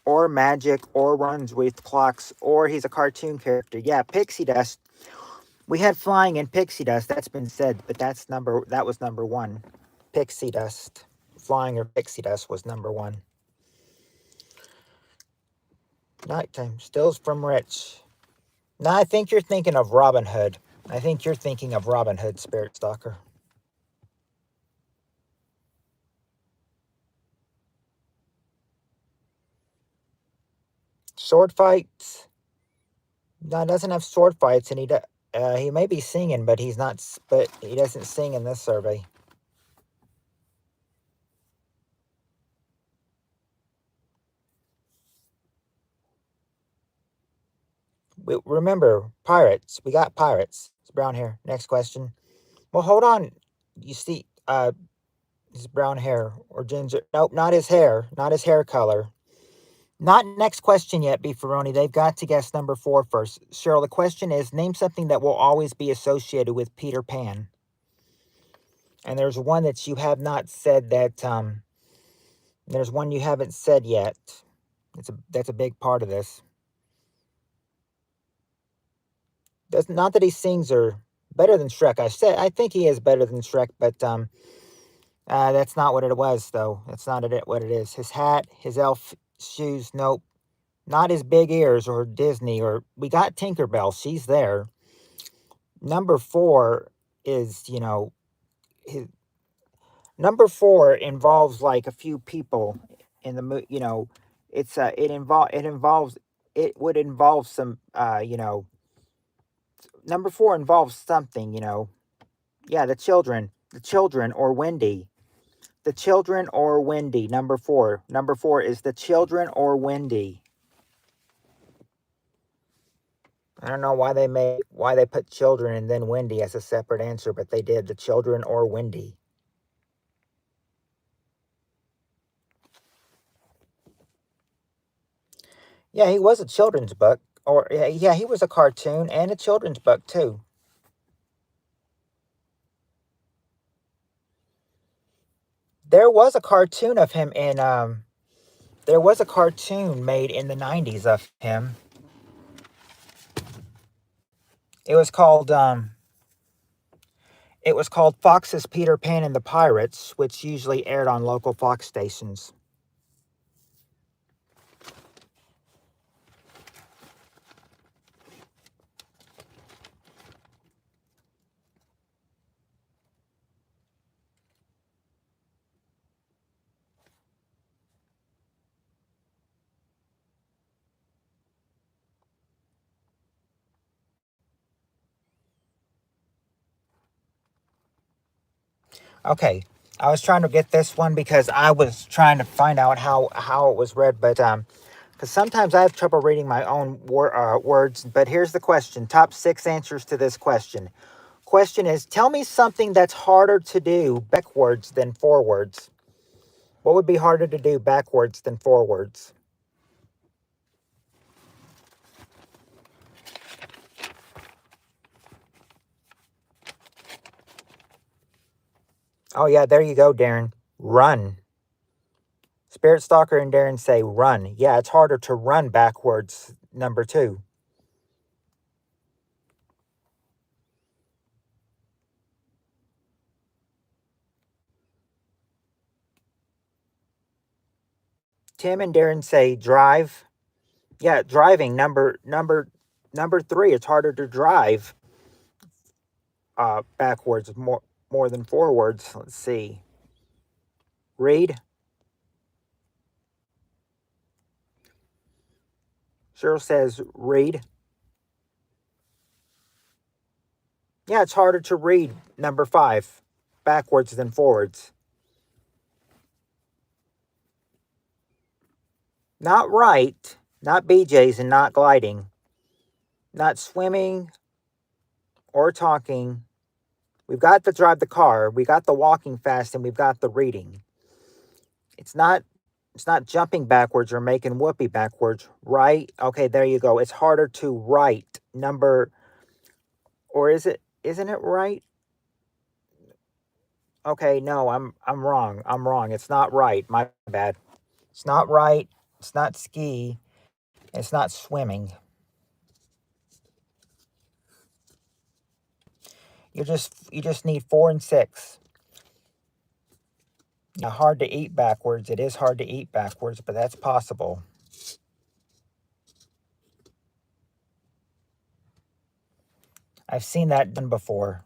or magic or runs with clocks or he's a cartoon character. Yeah, pixie dust. We had flying and pixie dust. That's been said, but that was number 1. Pixie dust. Flying or pixie dust was number 1. Nighttime. Stills from Rich. No, I think you're thinking of Robin Hood. I think you're thinking of Robin Hood, Spirit Stalker. Sword fights. No, doesn't have sword fights, and he may be singing, but he's not. But he doesn't sing in this survey. Remember, pirates. We got pirates. It's brown hair. Next question. Well, hold on. You see, his brown hair or ginger. Nope, not his hair. Not his hair color. Not next question yet, Beefaroni. They've got to guess number 4 first. Cheryl, the question is, name something that will always be associated with Peter Pan. And there's one that you have not said that, there's one you haven't said yet. That's a big part of this. That's not that he sings or better than Shrek. I think he is better than Shrek, but that's not what it was, though. That's not what it is. His hat, his elf shoes, nope. Not his big ears or Disney or we got Tinkerbell. She's there. Number 4 is, his number 4 involves like a few people in the it's it would involve some number 4 involves something, yeah, the children or Wendy. The children or Wendy, number 4. Number 4 is the children or Wendy. I don't know why they put children and then Wendy as a separate answer, but they did. The children or Wendy. Yeah, he was a children's book, or yeah, he was a cartoon and a children's book too. There was a cartoon of him in there was a cartoon made in the 90s of him. It was called Fox's Peter Pan and the Pirates, which usually aired on local Fox stations. Okay, I was trying to get this one because I was trying to find out how it was read, but because sometimes I have trouble reading my own words. But here's the question: top 6 answers to this question. Question is: tell me something that's harder to do backwards than forwards. What would be harder to do backwards than forwards? Oh yeah, there you go, Darren. Run. Spirit Stalker and Darren say run. Yeah, it's harder to run backwards. Number 2. Tim and Darren say drive. Yeah, driving. Number 3. It's harder to drive backwards more than forwards. Let's see. Read. Cheryl says read. Yeah, it's harder to read number 5 backwards than forwards. Not right, not BJ's, and not gliding. Not swimming or talking. We've got the drive the car, we got the walking fast, and we've got the reading. It's not jumping backwards or making whoopee backwards, right? Okay, there you go. It's harder to write number, or isn't it right? Okay, no, I'm wrong. I'm wrong. It's not right. My bad. It's not right. It's not ski. It's not swimming. You just need 4 and 6. Yeah, hard to eat backwards. It is hard to eat backwards, but that's possible. I've seen that done before.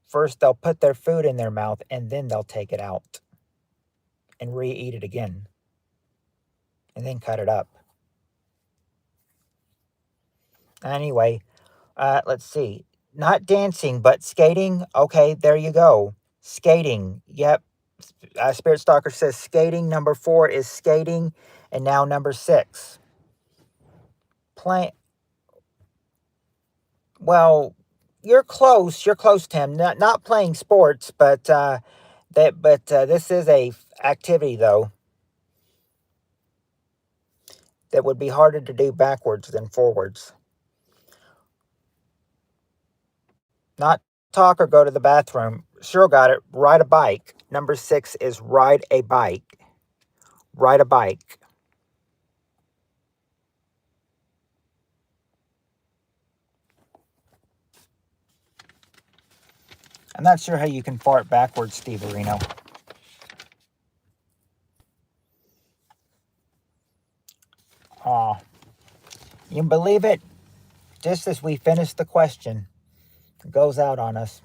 First, they'll put their food in their mouth and then they'll take it out and re-eat it again and then cut it up. Anyway, let's see. Not dancing, but skating. Okay, there you go. Skating. Yep. Spirit Stalker says skating. Number 4 is skating. And now number 6. Play. Well, you're close. You're close, Tim. Not playing sports, but this is a activity though that would be harder to do backwards than forwards. Not talk or go to the bathroom. Sure, got it. Ride a bike. Number 6 is ride a bike. Ride a bike. I'm not sure how you can fart backwards, Steve Areno. Aw. You can believe it? Just as we finish the question, it goes out on us.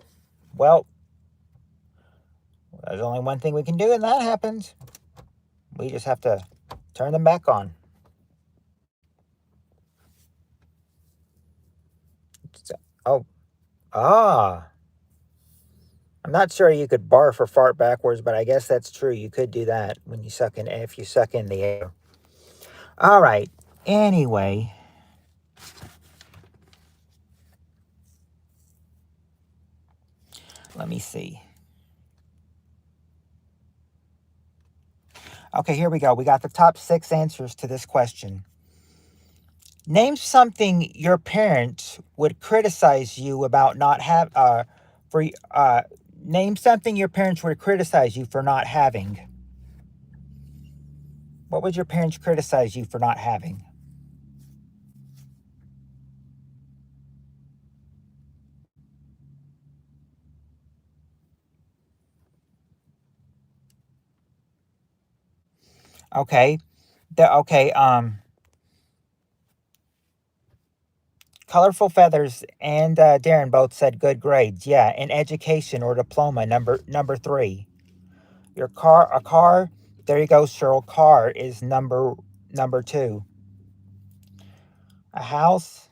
Well, there's only one thing we can do, and that happens. We just have to turn them back on. Oh, ah. I'm not sure you could barf or fart backwards, but I guess that's true. You could do that when you suck in, if you suck in the air. All right. Anyway. Let me see. Okay, here we go. We got the top 6 answers to this question. Name something your parents would criticize you about not have for name something your parents would criticize you for not having. What would your parents criticize you for not having? Okay. Okay, Colorful Feathers and Darren both said good grades. Yeah, in education or diploma, number 3. A car. There you go, Cheryl. Car is number 2. A house.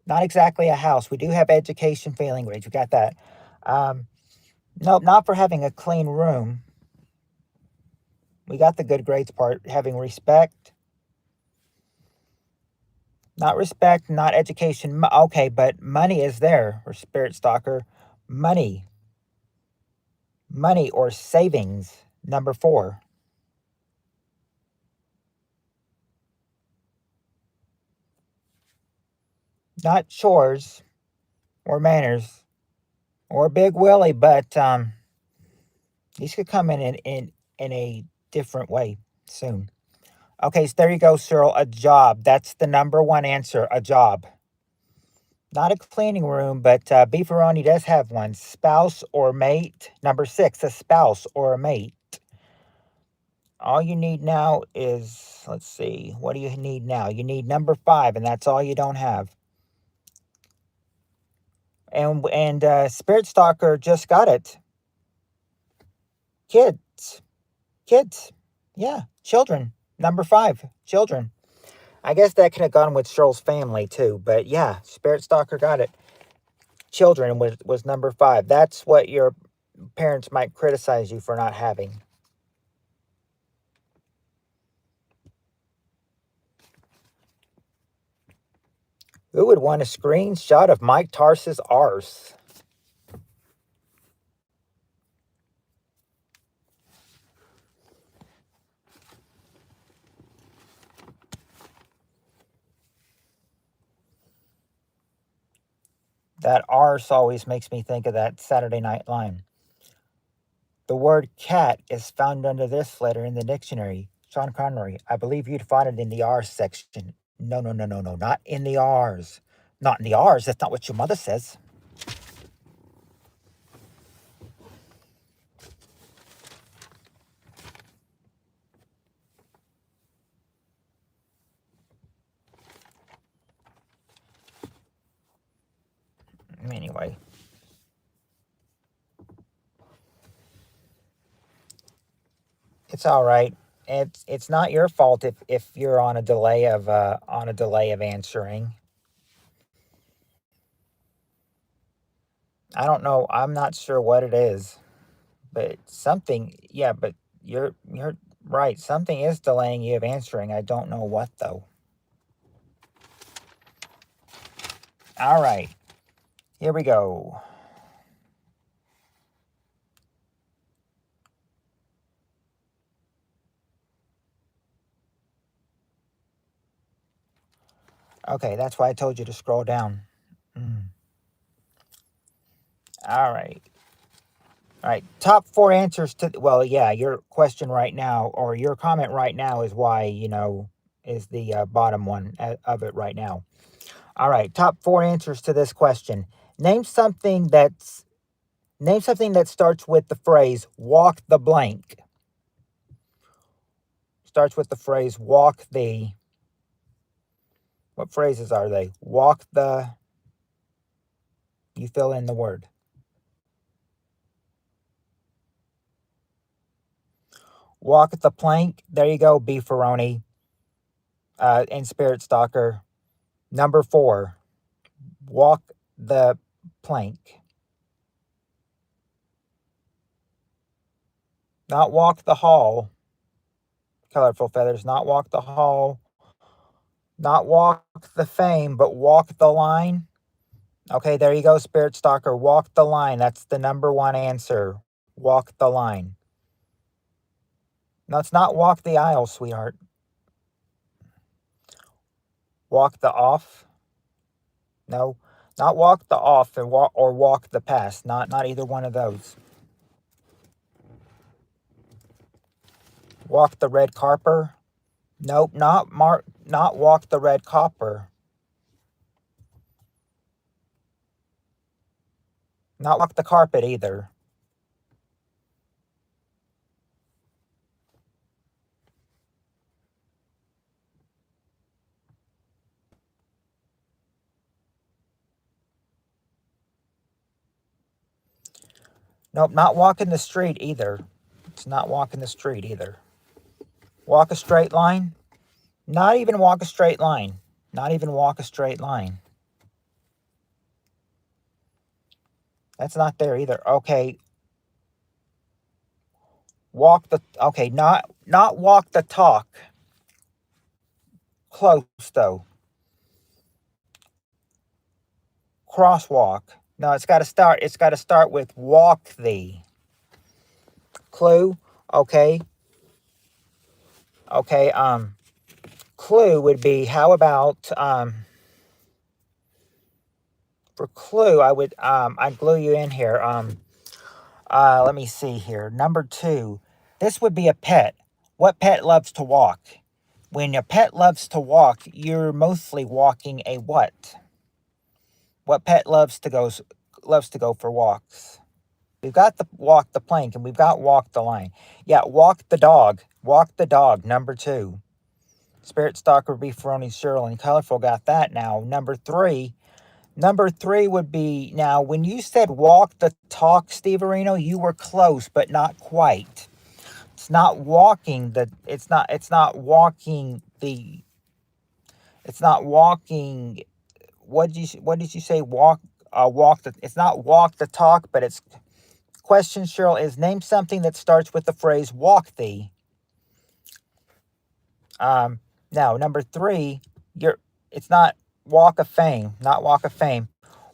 Not exactly a house. We do have education failing grades. We got that. Nope, not for having a clean room. We got the good grades part. Having respect. Not respect, not education. Okay, but money is there for Spirit Stalker. Money. Money or savings. Number 4. Not chores or manners or Big Willie, but these could come in a different way soon. Okay, so there you go, Cyril. A job. That's the number 1 answer. A job. Not a cleaning room, but Beefaroni does have one. Spouse or mate. Number 6, a spouse or a mate. All you need now is, let's see, what do you need now? You need number 5, and that's all you don't have. And Spirit Stalker just got it. Kids. Kids. Yeah, children. Number 5, children. I guess that could have gone with Cheryl's family too, but yeah, Spirit Stalker got it. Children was number 5. That's what your parents might criticize you for not having. Who would want a screenshot of Mike Tarse's arse? That arse always makes me think of that Saturday Night line. The word cat is found under this letter in the dictionary. Sean Connery, I believe you'd find it in the R section. No, no, no, no, no, not in the R's. Not in the R's. That's not what your mother says. Anyway. It's all right. It's not your fault if you're on a delay of answering. I don't know. I'm not sure what it is, but something. Yeah, but you're right. Something is delaying you of answering. I don't know what though. All right, here we go. Okay, that's why I told you to scroll down. All right. All right. Top 4 answers to, well, yeah, your question right now, or your comment right now is why, is the bottom one of it right now. All right. Top 4 answers to this question. Name something that starts with the phrase walk the blank. Starts with the phrase walk the, what phrases are they? Walk the, you fill in the word. Walk the plank. There you go, Beefaroni. And Spirit Stalker. Number 4, walk the plank. Not walk the hall. Colorful Feathers. Not walk the hall. Not walk the fame, but walk the line. Okay, there you go, Spirit Stalker. Walk the line. That's the number 1 answer. Walk the line. No, it's not walk the aisle, sweetheart. Walk the off. No, not walk the off or walk the past. Not either one of those. Walk the red carper. Nope, not walk the red copper. Not walk the carpet either. Nope, not walking the street either. It's not walking the street either. Walk a straight line. Not even walk a straight line. Not even walk a straight line. That's not there either. Okay. Walk the, okay, not walk the talk. Close though. Crosswalk. No, it's got to start with walk the. Clue. Okay. Okay, clue would be, how about, for clue, I'd glue you in here. Let me see here. Number 2, this would be a pet. What pet loves to walk? When a pet loves to walk, you're mostly walking a what? What pet loves to go for walks? We've got the walk the plank and we've got walk the line. Yeah, walk the dog. Walk the dog, number 2. Spirit Stalker, Beefaroni, Cheryl, and Colorful got that now. Number 3 would be, now, when you said walk the talk, Steve Areno, you were close, but not quite. It's not walking the, it's not walking the, it's not walking, what did you say? Walk the, it's not walk the talk, but it's, question, Cheryl, is name something that starts with the phrase walk thee. Now, number 3, it's not walk of fame, not walk of fame.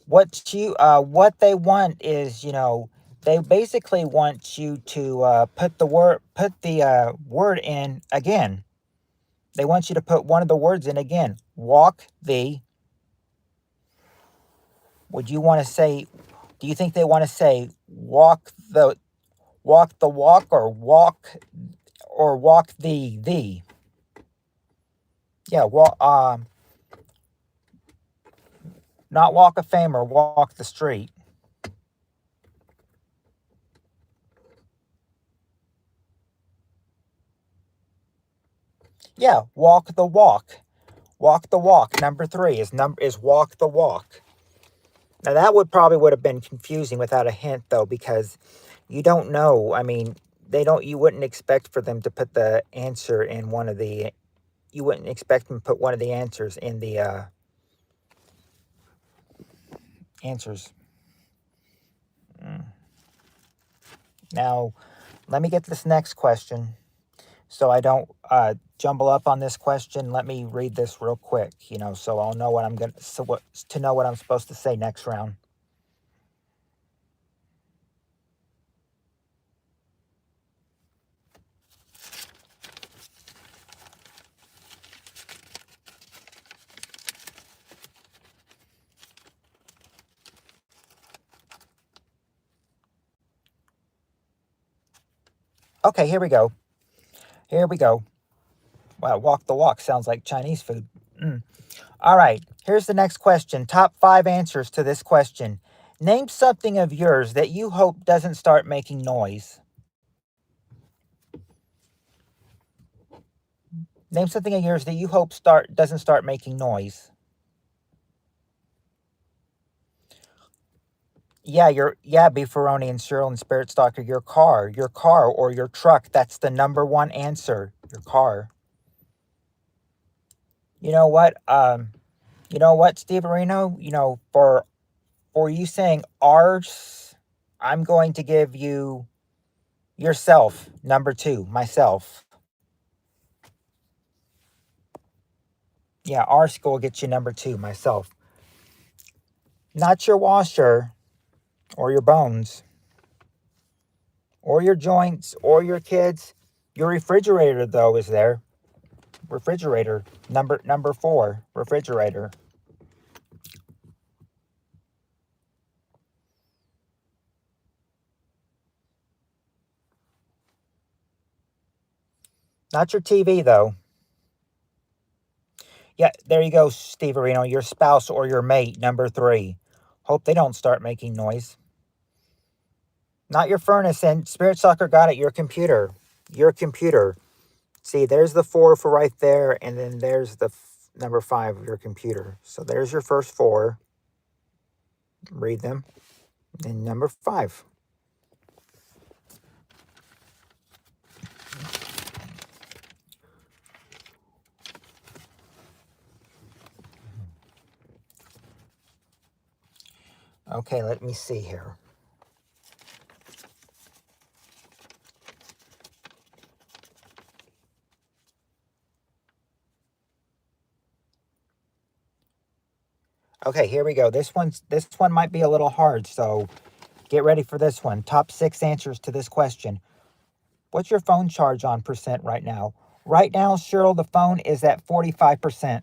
What they want is, they basically want you to put the word in again. They want you to put one of the words in again. Walk the. Would you want to say? Do you think they want to say walk the walk, or walk the? Yeah. Not walk of fame or walk the street. Yeah, walk the walk. Walk the walk. Number 3 is walk the walk. Now that would have been confusing without a hint, though, because you don't know. I mean, you wouldn't expect for them to put the answer in one of the, you wouldn't expect them to put one of the answers in the answers. Now, let me get this next question so I don't jumble up on this question. Let me read this real quick, so I'll know what I'm going to know what I'm supposed to say next round. Okay, here we go. Wow, walk the walk sounds like Chinese food. All right, here's the next question. Top 5 answers to this question. Name something of yours that you hope doesn't start making noise. Name something of yours that you hope doesn't start making noise. Yeah, Beefaroni and Cheryl and Spirit Stalker, your car or your truck. That's the number 1 answer. Your car. You know what? Steve Areno, for you saying ours, I'm going to give you yourself, number 2, myself. Yeah, our school gets you number 2, myself. Not your washer or your bones or your joints or your kids. Your refrigerator, though, is there. Refrigerator, number 4, refrigerator. Not your TV, though. Yeah, there you go, Steve Areno. Your spouse or your mate, number 3. Hope they don't start making noise. Not your furnace, and Spirit Soccer got it, your computer. Your computer. See, there's the 4 for right there, and then there's the number 5 of your computer. So there's your first 4. Read them. And number 5. Okay, let me see here. Okay, here we go. This one might be a little hard, so get ready for this one. Top 6 answers to this question. What's your phone charge on percent right now? Right now, Cheryl, the phone is at 45%.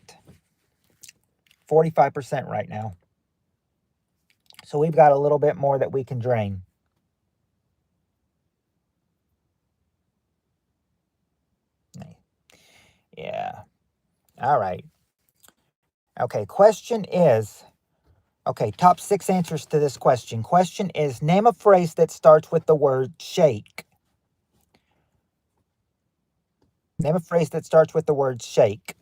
45% right now. So we've got a little bit more that we can drain. Yeah. All right. Okay, question is, top 6 answers to this question. Question is, name a phrase that starts with the word shake. Name a phrase that starts with the word shake.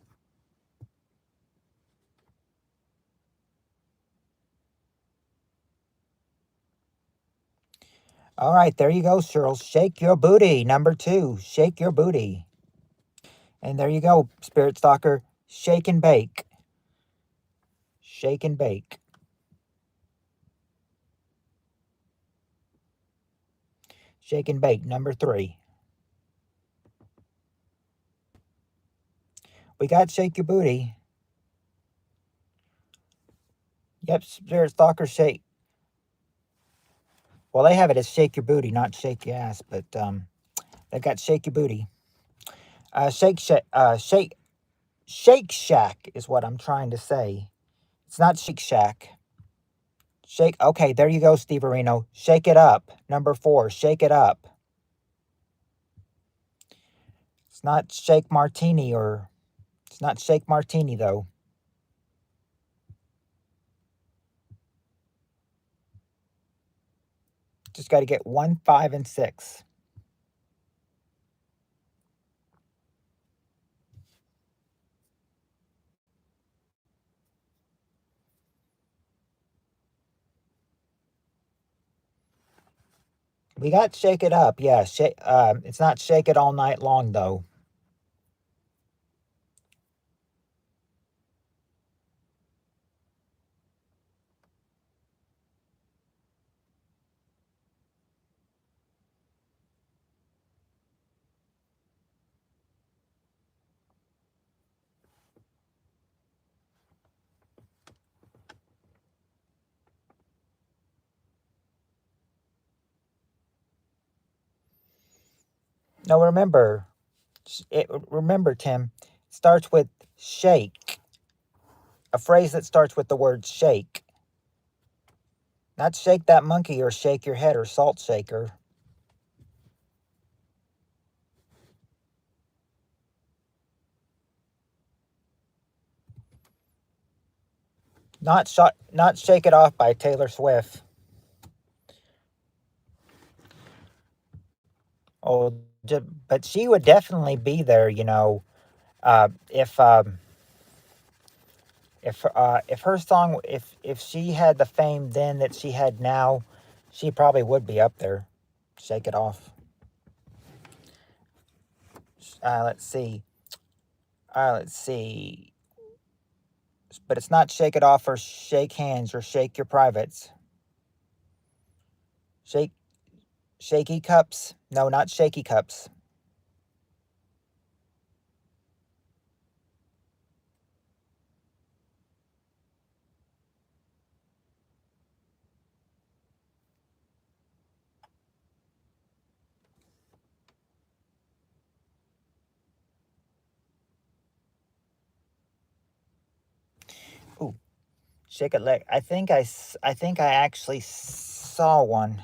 All right, there you go, Cheryl. Shake your booty. Number 2, shake your booty. And there you go, Spirit Stalker. Shake and bake. Shake and bake. Shake and bake. Number 3. We got shake your booty. Yep, Spirit Stalker, shake. Well, they have it as shake your booty, not shake your ass, but they've got shake your booty. Shake Shack is what I'm trying to say. It's not Shake Shack. Shake. Okay, there you go, Steve Areno. Shake it up. Number 4. Shake it up. It's not Shake Martini or it's not Shake Martini though. Just got to get 1, 5, and 6. We got Shake It Up. Yeah, it's not Shake It All Night Long though. No, remember, Tim, it starts with shake. A phrase that starts with the word shake. Not shake that monkey or shake your head or salt shaker. Not Shake It Off by Taylor Swift. Oh, but she would definitely be there, uh, if um, if her song, if she had the fame then that she had now, she probably would be up there. Shake It Off. Let's see. Let's see. But it's not Shake It Off or Shake Hands or Shake Your Privates. Shake Shaky Cups. No, not Shaky Cups. Ooh, Shake a Leg. I think I actually saw one.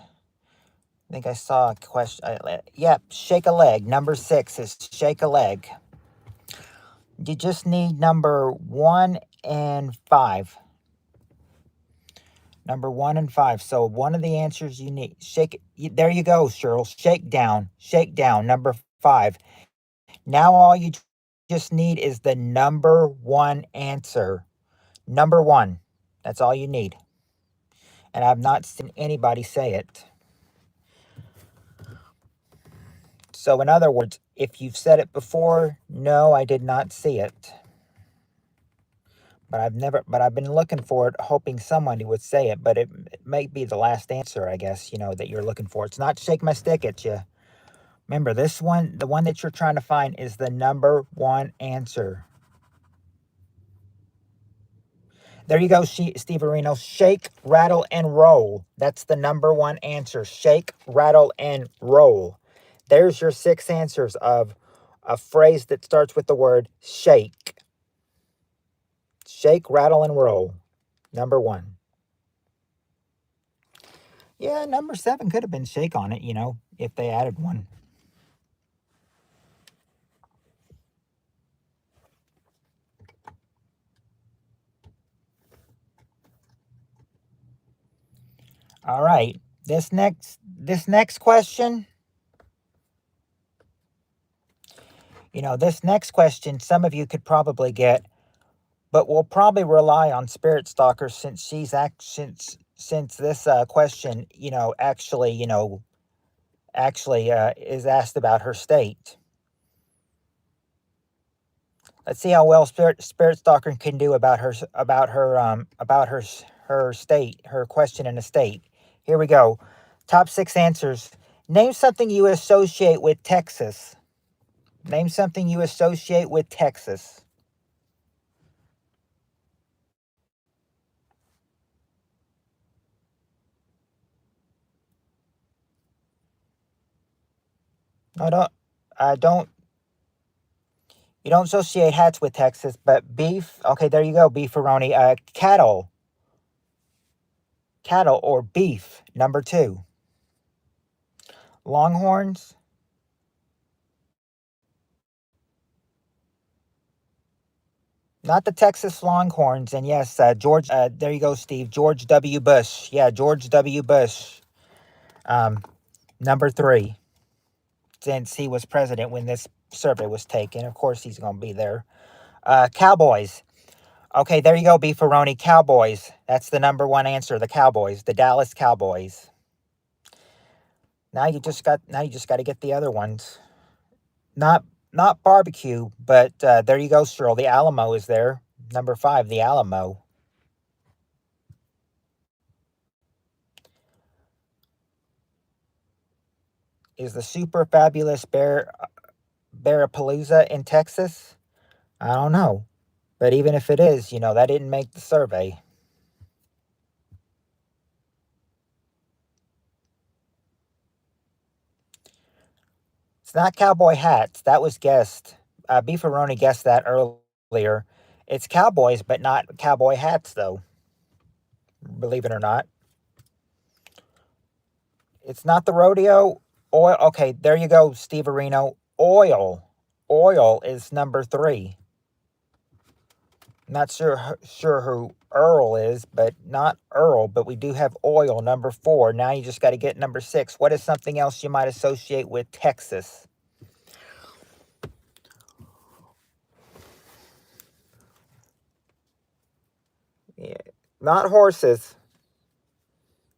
I think I saw a question. Yep, Shake a Leg. Number 6 is Shake a Leg. You just need number 1 and 5. Number 1 and 5. So one of the answers you need. There you go, Cheryl. Shake down. Number 5. Now all you just need is the number 1 answer. Number 1. That's all you need. And I've not seen anybody say it. So in other words, if you've said it before, no, I did not see it. But I've been looking for it, hoping somebody would say it, but it may be the last answer, I guess, that you're looking for. It's not Shake My Stick at you. Remember, this one, the one that you're trying to find is the number 1 answer. There you go, Steve Areno. Shake, rattle, and roll. That's the number 1 answer. Shake, rattle, and roll. There's your 6 answers of a phrase that starts with the word shake. Shake, rattle, and roll. Number 1. Yeah, number 7 could have been shake on it, if they added one. All right. This next question, this next question some of you could probably get, but we'll probably rely on Spirit Stalker since this question, actually, actually is asked about her state. Let's see how well Spirit Stalker can do about her state, her question in a state. Here we go. Top 6 answers. Name something you associate with Texas. Name something you associate with Texas. I don't. I don't. You don't associate hats with Texas, but beef. Okay, there you go, beefaroni. Cattle. Cattle or beef. Number 2. Longhorns. Not the Texas Longhorns. And yes, George. There you go, Steve. George W. Bush. Yeah, George W. Bush. Um, Number 3. Since he was president when this survey was taken, of course he's going to be there. Cowboys. Okay, there you go, beefaroni. Cowboys. That's the number 1 answer. The Cowboys. The Dallas Cowboys. Now you just got to get the other ones. Not barbecue, but there you go, Cheryl. The Alamo is there. Number 5, the Alamo. Is the super fabulous Bearapalooza in Texas? I don't know. But even if it is, that didn't make the survey. It's not cowboy hats. That was guessed. Beefaroni guessed that earlier. It's cowboys, but not cowboy hats, though. Believe it or not. It's not the rodeo. Oil. Okay, there you go, Steve Areno. Oil. Oil is number 3. Not sure who Earl is, but not Earl. But we do have oil, number 4. Now you just got to get number 6. What is something else you might associate with Texas? Yeah. Not horses.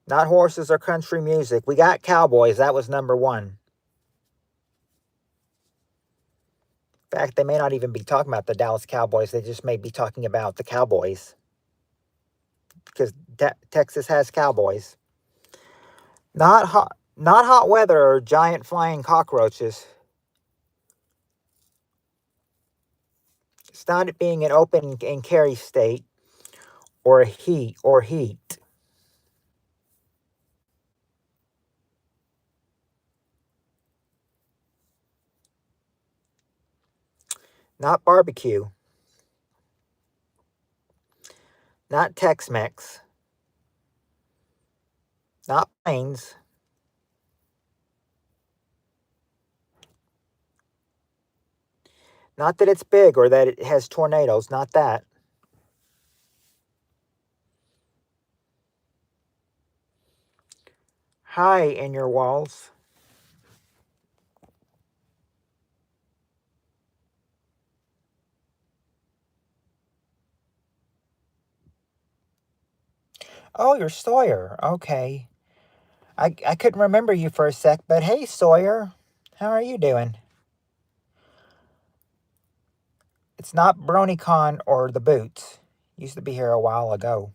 Not horses or country music. We got cowboys. That was number 1. In fact, they may not even be talking about the Dallas Cowboys. They just may be talking about the Cowboys. Because Texas has cowboys. Not hot weather or giant flying cockroaches. It's not it being an open and carry state or heat. Not barbecue. Not Tex-Mex. Not planes. Not that it's big or that it has tornadoes. Not that. Hi in your walls. Oh, you're Sawyer. Okay. I couldn't remember you for a sec, but hey, Sawyer. How are you doing? It's not BronyCon or the Boots. Used to be here a while ago.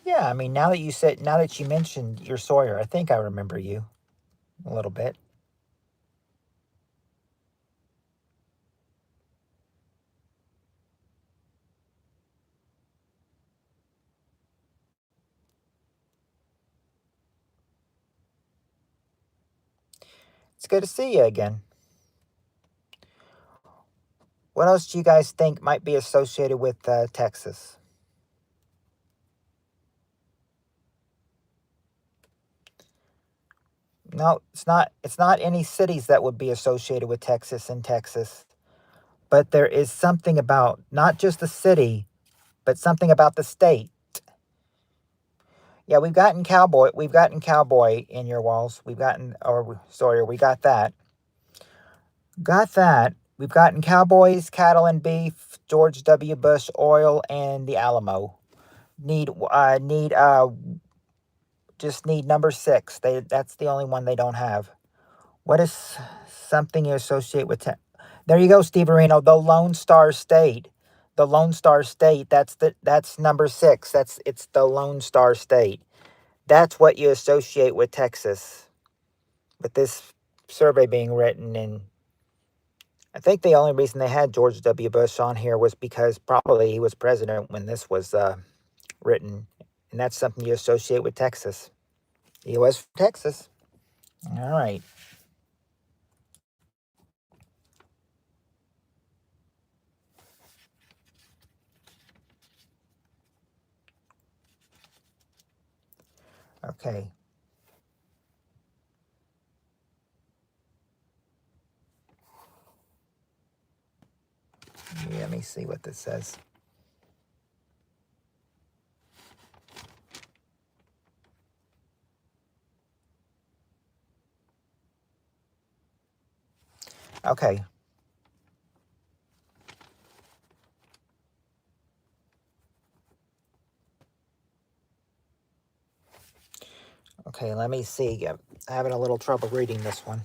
Yeah, I mean, now that you mentioned your Sawyer, I think I remember you a little bit. It's good to see you again. What else do you guys think might be associated with Texas? No, it's not. It's not any cities that would be associated with Texas in Texas, but there is something about not just the city, but something about the state. Yeah, we've gotten cowboy in your walls. We've gotten, or sorry, we got that. Got that. We've gotten cowboys, cattle and beef, George W. Bush, oil, and the Alamo. Need just need number 6. That's the only one they don't have. What is something you associate with there you go, Steve Areno. The Lone Star State. The Lone Star State. That's number 6. It's the Lone Star State. That's what you associate with Texas. With this survey being written, and I think the only reason they had George W. Bush on here was because probably he was president when this was written, and that's something you associate with Texas. He was from Texas. All right. Okay. Let me see what this says. Okay. Okay, let me see. I'm having a little trouble reading this one.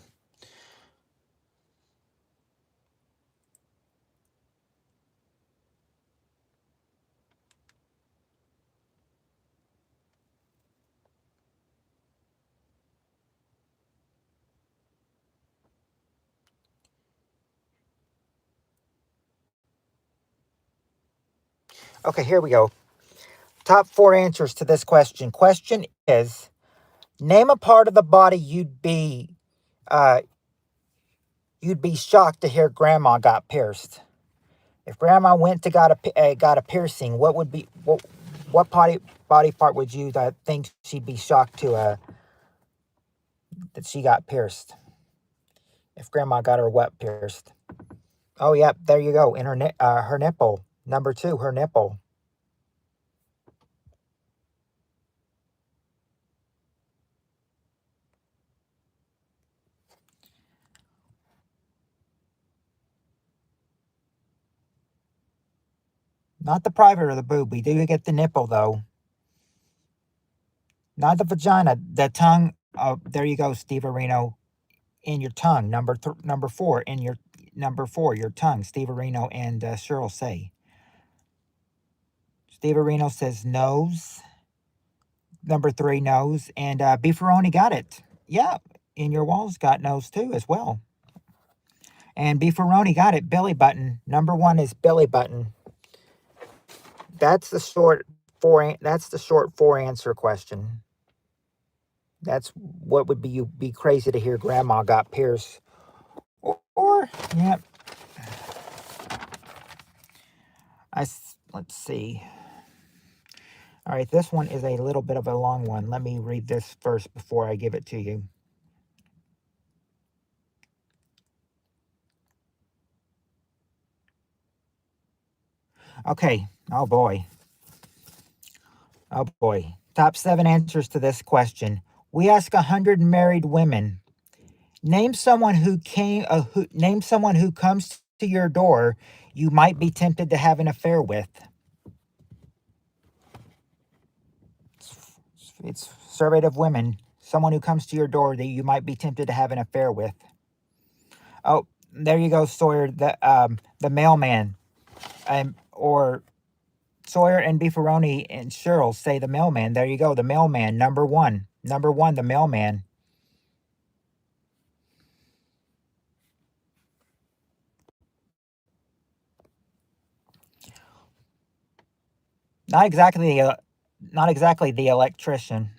Okay, here we go. Top 4 answers to this question. Question is, name a part of the body you'd be shocked to hear grandma got pierced. If grandma went to got a piercing, what body part would you think she'd be shocked to that she got pierced? If grandma got her what pierced? Oh, yeah, there you go. In her nipple. Number 2, her nipple. Not the private or the boob. We do get the nipple, though. Not the vagina. The tongue. Oh, there you go, Steve Areno. In your tongue. Number 4. In your number 4, your tongue. Steve Areno and Cheryl say. Steve Areno says nose. Number 3, nose. And Beefaroni got it. Yeah, in your walls got nose too as well. And Beefaroni got it. Belly button. Number 1 is belly button. That's the short 4. That's the short 4 answer question. That's what would be crazy to hear grandma got pierced. Or yeah. Let's see. All right, this one is a little bit of a long one. Let me read this first before I give it to you. Okay. Oh boy. Oh boy. Top 7 answers to this question. We ask 100 married women. Name someone who comes to your door you might be tempted to have an affair with. It's surveyed of women. Someone who comes to your door that you might be tempted to have an affair with. Oh, there you go, Sawyer. The mailman, or Sawyer and Beefaroni and Cheryl say the mailman. There you go, the mailman. Number 1, the mailman. Not exactly the electrician.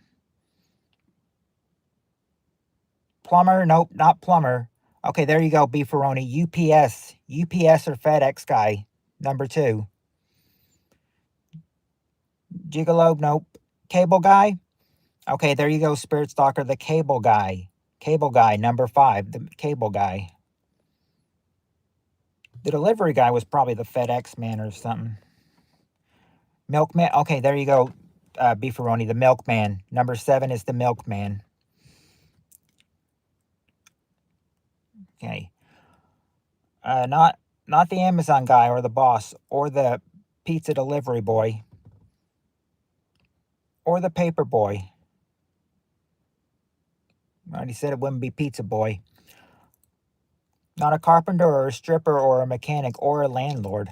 Plumber, nope, not plumber. Okay, there you go, Beefaroni. UPS or FedEx guy. Number 2. Gigolo, nope. Cable guy. Okay, there you go, Spirit Stalker, the cable guy. Cable guy, number 5, the cable guy. The delivery guy was probably the FedEx man or something. Milkman. Okay, there you go, Beefaroni, the milkman. Number 7 is the milkman. Okay. Not the Amazon guy or the boss or the pizza delivery boy or the paper boy. I already said it wouldn't be Pizza Boy. Not a carpenter or a stripper or a mechanic or a landlord.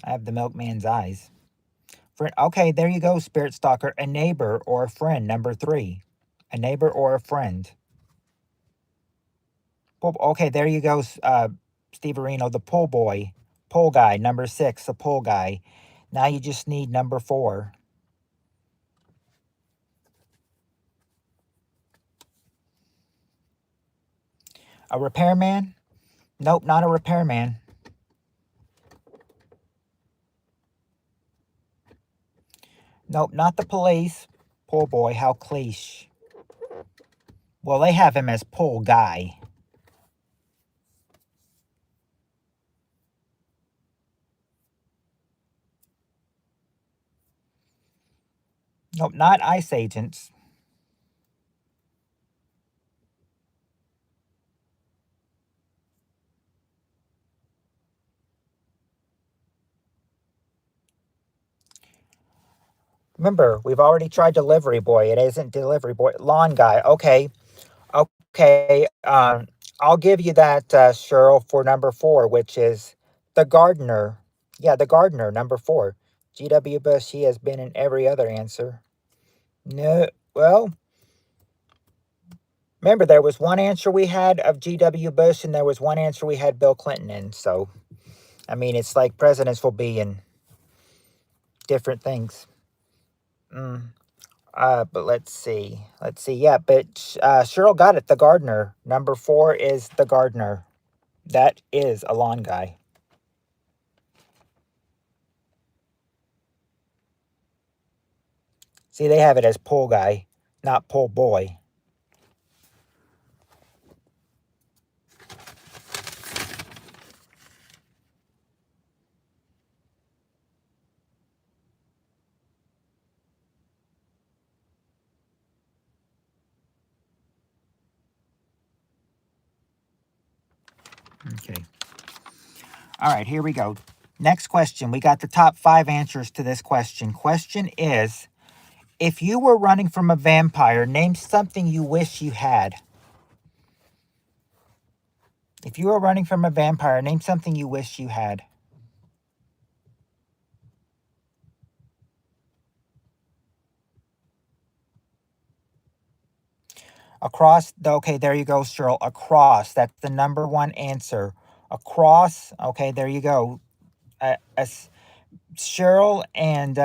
I have the milkman's eyes. Friend, okay, there you go, Spirit Stalker. A neighbor or a friend, number 3. A neighbor or a friend. Okay, there you go, Steve Areno, the pull boy. Pull guy, number 6, the pull guy. Now you just need number 4. A repairman? Nope, not a repairman. Nope, not the police. Pull boy, how cliche. Well, they have him as pull guy. Nope, not ICE agents. Remember, we've already tried delivery boy. It isn't delivery boy. Lawn guy. Okay. Okay. I'll give you that, Cheryl, for number 4, which is the gardener. Yeah, the gardener, number 4. G.W. Bush, he has been in every other answer. No. Well, remember, there was one answer we had of G.W. Bush, and there was one answer we had Bill Clinton in. So, I mean, it's like presidents will be in different things. But let's see. Let's see. Yeah, but Cheryl got it. The gardener. Number 4 is the gardener. That is a lawn guy. See, they have it as pull guy, not pull boy. Okay. All right, here we go. Next question. We got the top 5 answers to this question. Question is, if you were running from a vampire, name something you wish you had. If you were running from a vampire, name something you wish you had. Across, okay, there you go, Cheryl. Across, that's the number 1 answer. Across, okay, there you go. Cheryl and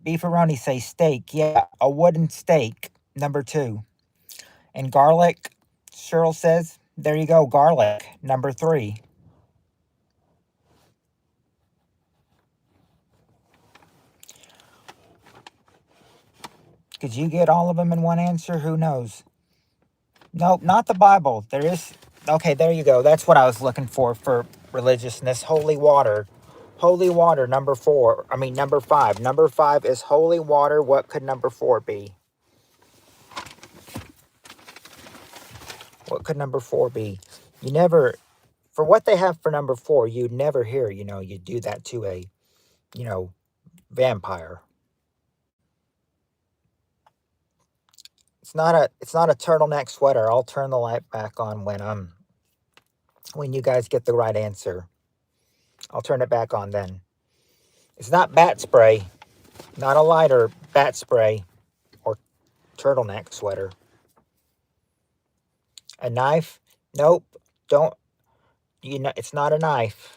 Beefaroni say steak. Yeah, a wooden steak, number 2. And garlic, Cheryl says, there you go, garlic, number 3. Could you get all of them in one answer? Who knows? Nope, not the Bible. There is, okay, there you go. That's what I was looking for religiousness. Holy water. Holy water, number 4. I mean, number 5. Number 5 is holy water. What could number 4 be? What could number 4 be? You never, for what they have for number 4, you'd never hear, you do that to a, vampire. It's not a turtleneck sweater. I'll turn the light back on when you guys get the right answer. I'll turn it back on then. It's not bat spray, not a lighter, bat spray or turtleneck sweater. A knife? Nope. Don't, it's not a knife.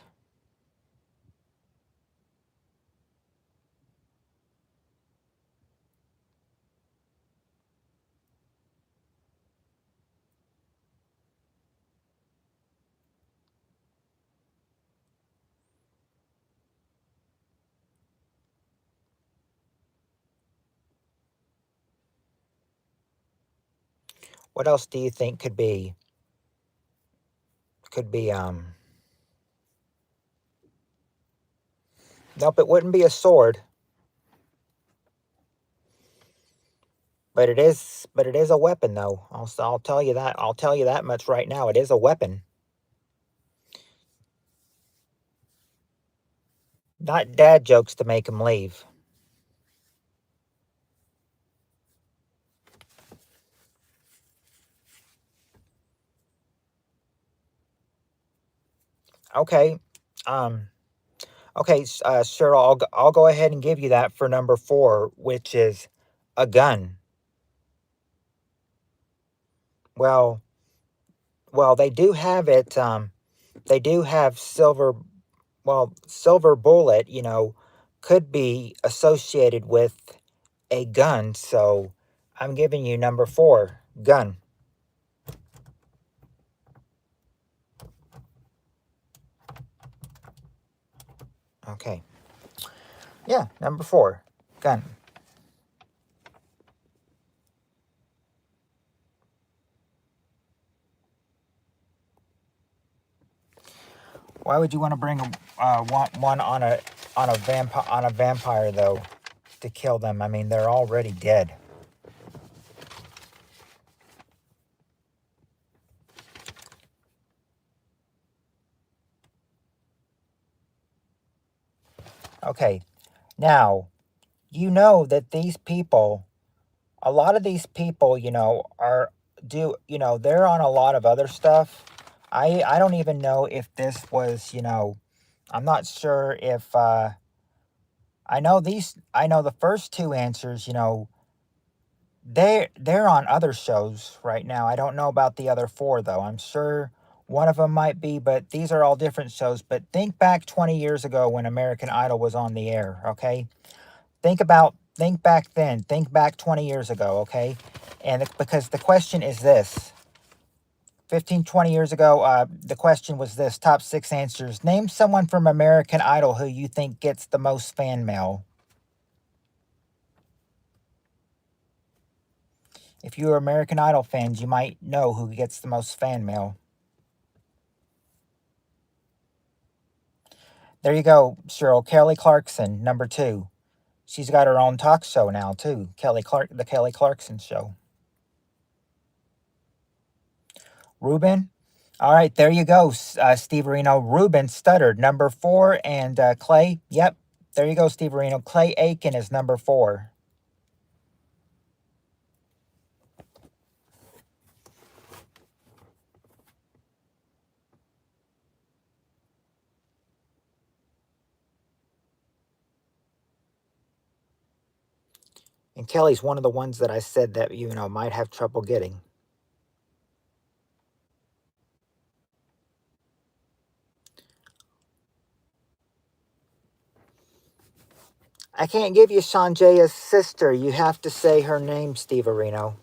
What else do you think could be? Nope, it wouldn't be a sword. But it is a weapon though. I'll tell you that. I'll tell you that much right now. It is a weapon. Not dad jokes to make him leave. Okay. Um, okay, sure. I'll go ahead and give you that for number four, which is a gun. Well, well, they do have it. They do have silver. Well, silver bullet, could be associated with a gun. So I'm giving you number four, gun. Okay. Yeah, number four, gun. Why would you want to bring one on a vampire though to kill them? I mean, they're already dead. Okay, now you know that these people, a lot of these people, they're on a lot of other stuff. I don't even know if this was, I'm not sure if I know the first two answers, they're on other shows right now. I don't know about the other four though. I'm sure one of them might be, but these are all different shows. But think back 20 years ago when American Idol was on the air, okay? Think back then. Think back 20 years ago, okay? And because the question is this. 15, 20 years ago, the question was this, top six answers. Name someone from American Idol who you think gets the most fan mail. If you're American Idol fans, you might know who gets the most fan mail. There you go, Cheryl. Kelly Clarkson, number two. She's got her own talk show now, too. The Kelly Clarkson Show. Ruben? All right, there you go, Steve Reno. Ruben stuttered, number four. And Clay, yep, there you go, Steve Reno. Clay Aiken is number four. And Kelly's one of the ones that I said that, might have trouble getting. I can't give you Sanjaya's sister. You have to say her name, Steve Reno.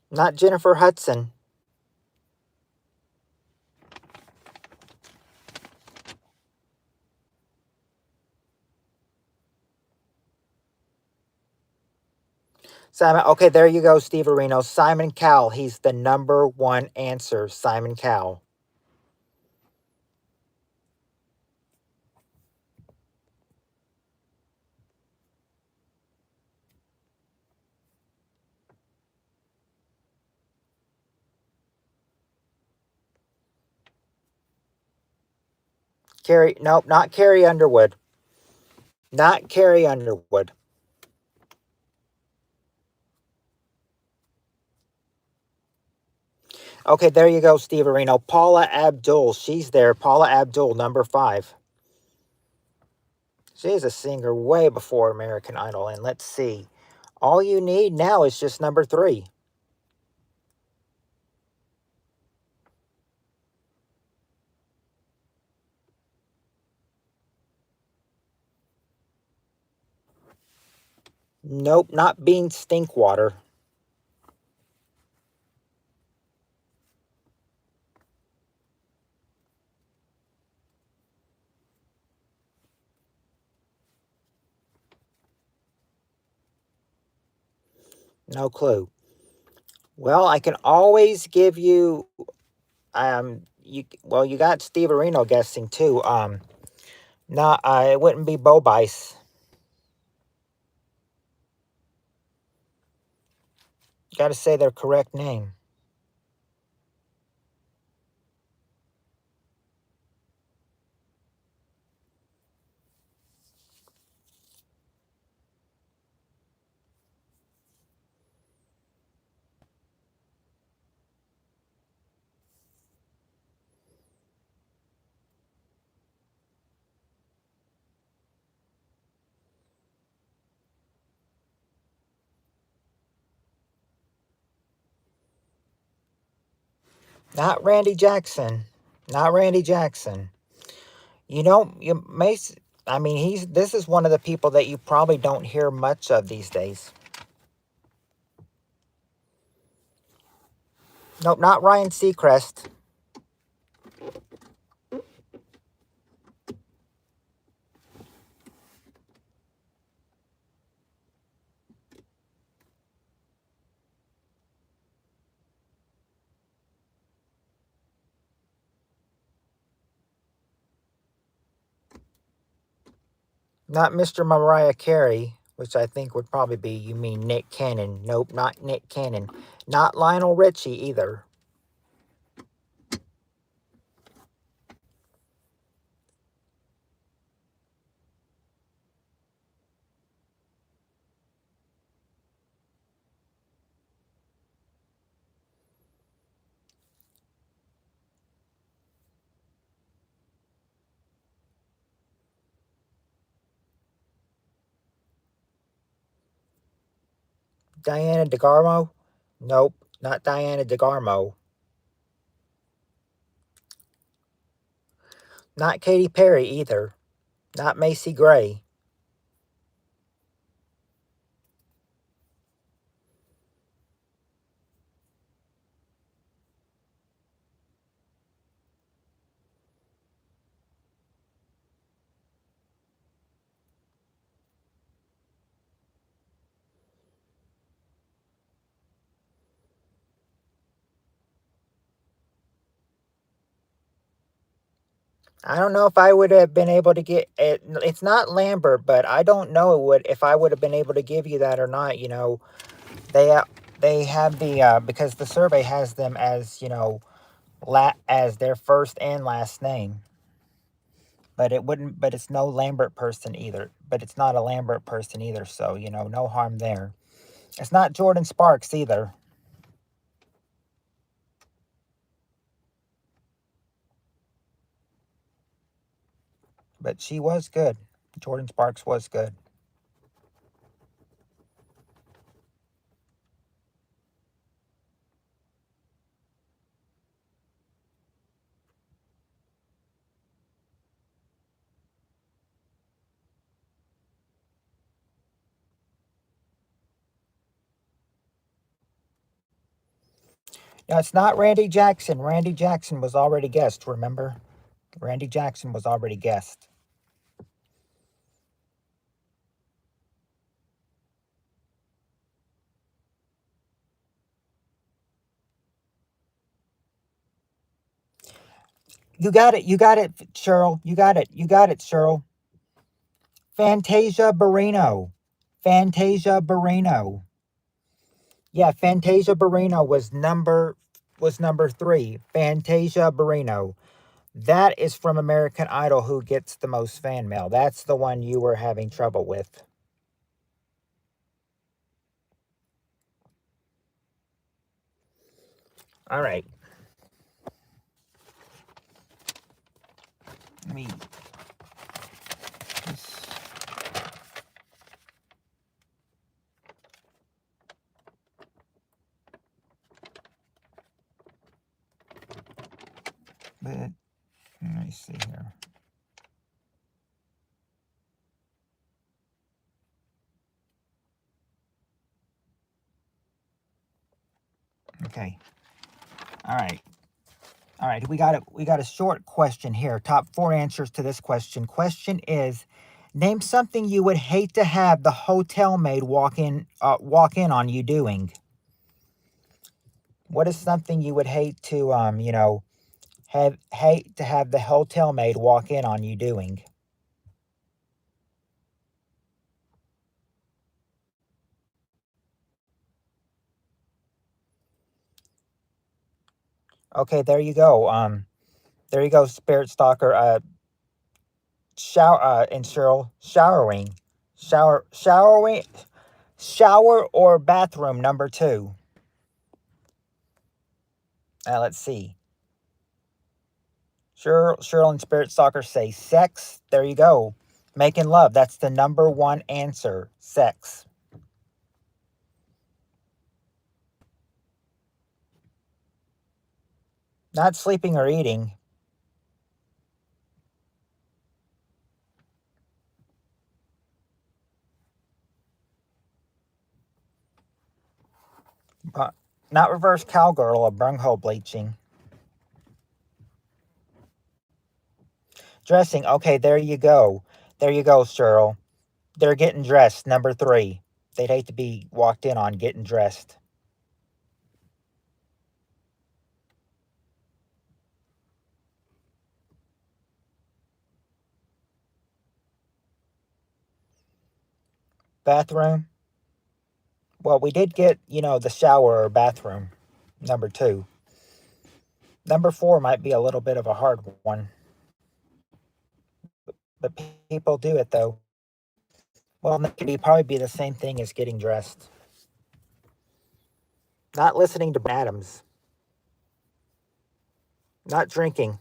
Not Jennifer Hudson. Simon, okay, there you go, Steve Reno. Simon Cowell. He's the number one answer, Simon Cowell. Nope, not Carrie Underwood. Not Carrie Underwood. Okay, there you go, Steve Reno. Paula Abdul. She's there. Paula Abdul, number five. She's a singer way before American Idol. And let's see. All you need now is just number three. Nope, not Bean Stinkwater. No clue. Well, I can always give you you got Steve Reno guessing too. Not it wouldn't be Bo Bice. Got to say their correct name. Not Randy Jackson. Not Randy Jackson. You don't, you may, I mean, this is one of the people that you probably don't hear much of these days. Nope, not Ryan Seacrest. Not Mr. Mariah Carey, which I think would probably be, you mean Nick Cannon. Nope, not Nick Cannon. Not Lionel Richie either. Diana DeGarmo? Nope, not Diana DeGarmo. Not Katy Perry either. Not Macy Gray. I don't know if I would have been able to get it. It's not Lambert, but I don't know if I would have been able to give you that or not. They they have because the survey has them as as their first and last name, but it wouldn't. But it's no Lambert person either. But it's not a Lambert person either. So no harm there. It's not Jordan Sparks either. But she was good. Jordan Sparks was good. No, it's not Randy Jackson. Randy Jackson was already guessed, remember? Randy Jackson was already guessed. You got it. You got it, Cheryl. You got it. You got it, Cheryl. Fantasia Barrino. Fantasia Barrino. Yeah, Fantasia Barrino was number 3. Fantasia Barrino. That is from American Idol, who gets the most fan mail. That's the one you were having trouble with. All right. Let me. Let me see here. Okay. All right. All right. We got a short question here. Top 4 answers to this question. Question is, name something you would hate to have the hotel maid walk in on you doing. What is something you would hate to hate to have the hotel maid walk in on you doing? Okay, there you go. There you go, Spirit Stalker. And Cheryl, shower or bathroom number 2. Let's see. Cheryl and Spirit Stalker say sex. There you go. Making love. That's the number 1 answer. Sex. Not sleeping or eating. Not reverse cowgirl or bunghole bleaching. Dressing. Okay, there you go. There you go, Cheryl. They're getting dressed. Number 3. They'd hate to be walked in on getting dressed. Bathroom. Well, we did get, the shower or bathroom. Number 2. Number 4 might be a little bit of a hard one. But people do it, though. Well, that could probably be the same thing as getting dressed. Not listening to Adams. Not drinking.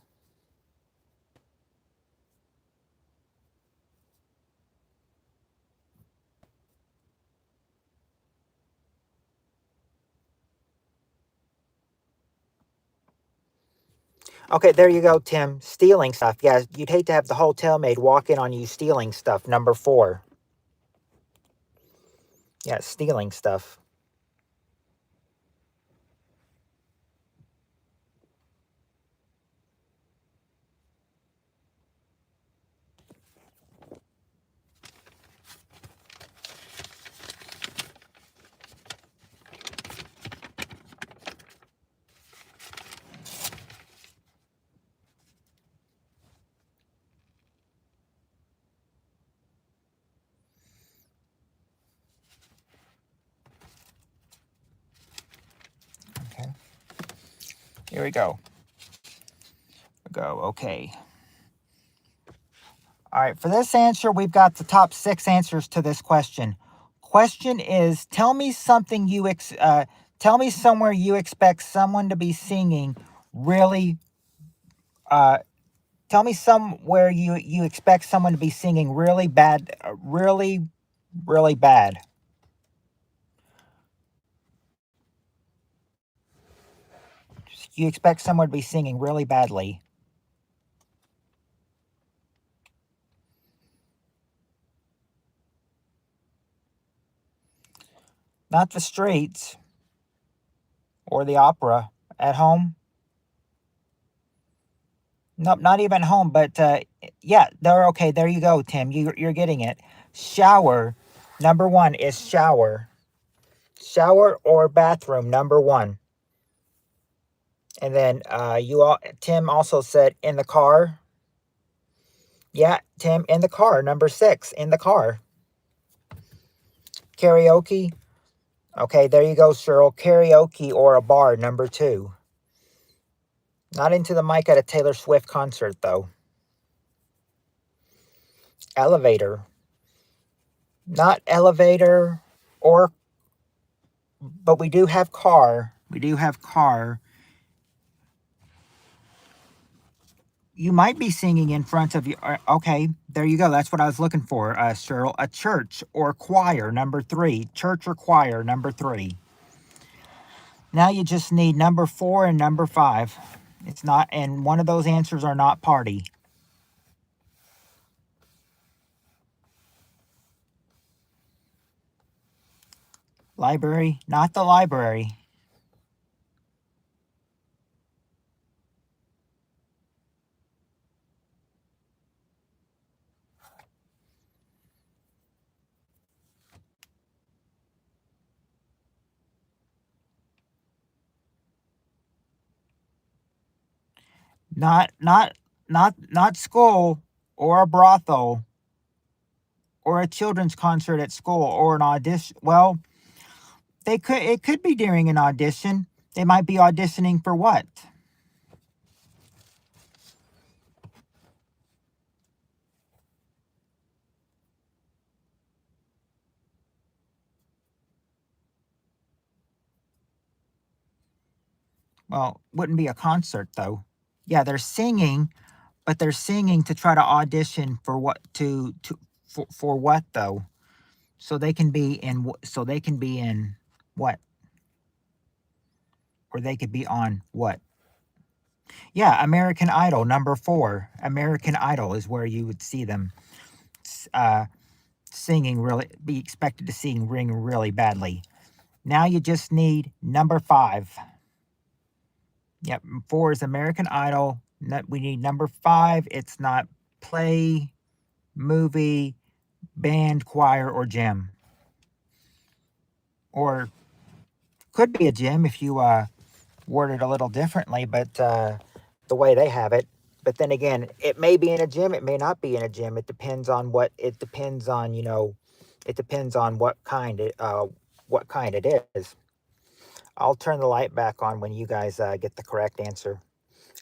Okay, there you go, Tim. Stealing stuff. Yeah, you'd hate to have the hotel maid walk in on you stealing stuff. Number 4. Yeah, stealing stuff. Okay. Here we go. Okay. All right, for this answer, we've got the top 6 answers to this question. Question is, tell me somewhere you expect someone to be singing really. Tell me somewhere you expect someone to be singing really bad, really bad. You expect someone to be singing really badly. Not the streets or the opera. At home. Nope, not even home, but yeah, they're okay. There you go, Tim. You're getting it. Shower. Number 1 is shower. Shower or bathroom, number 1. And then Tim also said in the car. Yeah, Tim, in the car, number 6, in the car. Karaoke. Okay, there you go, Cheryl. Karaoke or a bar, number 2. Not into the mic at a Taylor Swift concert, though. Elevator. Not elevator but we do have car. We do have car. You might be singing in front of you. Okay, there you go. That's what I was looking for, Cheryl. A church or choir, number 3. Church or choir, number 3. Now you just need number 4 and number 5. It's not, and one of those answers are not party. Library, not the library. Not school or a brothel or a children's concert at school or an audition. Well, it could be during an audition. They might be auditioning for what? Well, wouldn't be a concert though. Yeah, they're singing, but they're singing to try to audition for what for what though? So they can be in what? Or they could be on what? Yeah, American Idol, number 4. American Idol is where you would see them uh, singing really, be expected to sing ring really badly. Now you just need number 5. Yep, 4 is American Idol. We need number 5. It's not play, movie, band, choir, or gym. Or could be a gym if you word it a little differently, but the way they have it. But then again, it may be in a gym, it may not be in a gym. It depends on it depends on, it depends on what kind it is. I'll turn the light back on when you guys get the correct answer.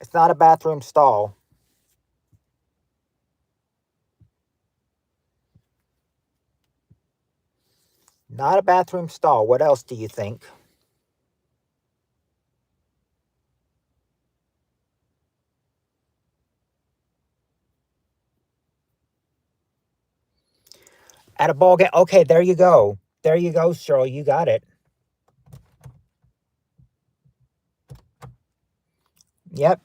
It's not a bathroom stall. Not a bathroom stall. What else do you think? At a ball game. Okay, there you go. There you go, Cheryl. You got it. Yep.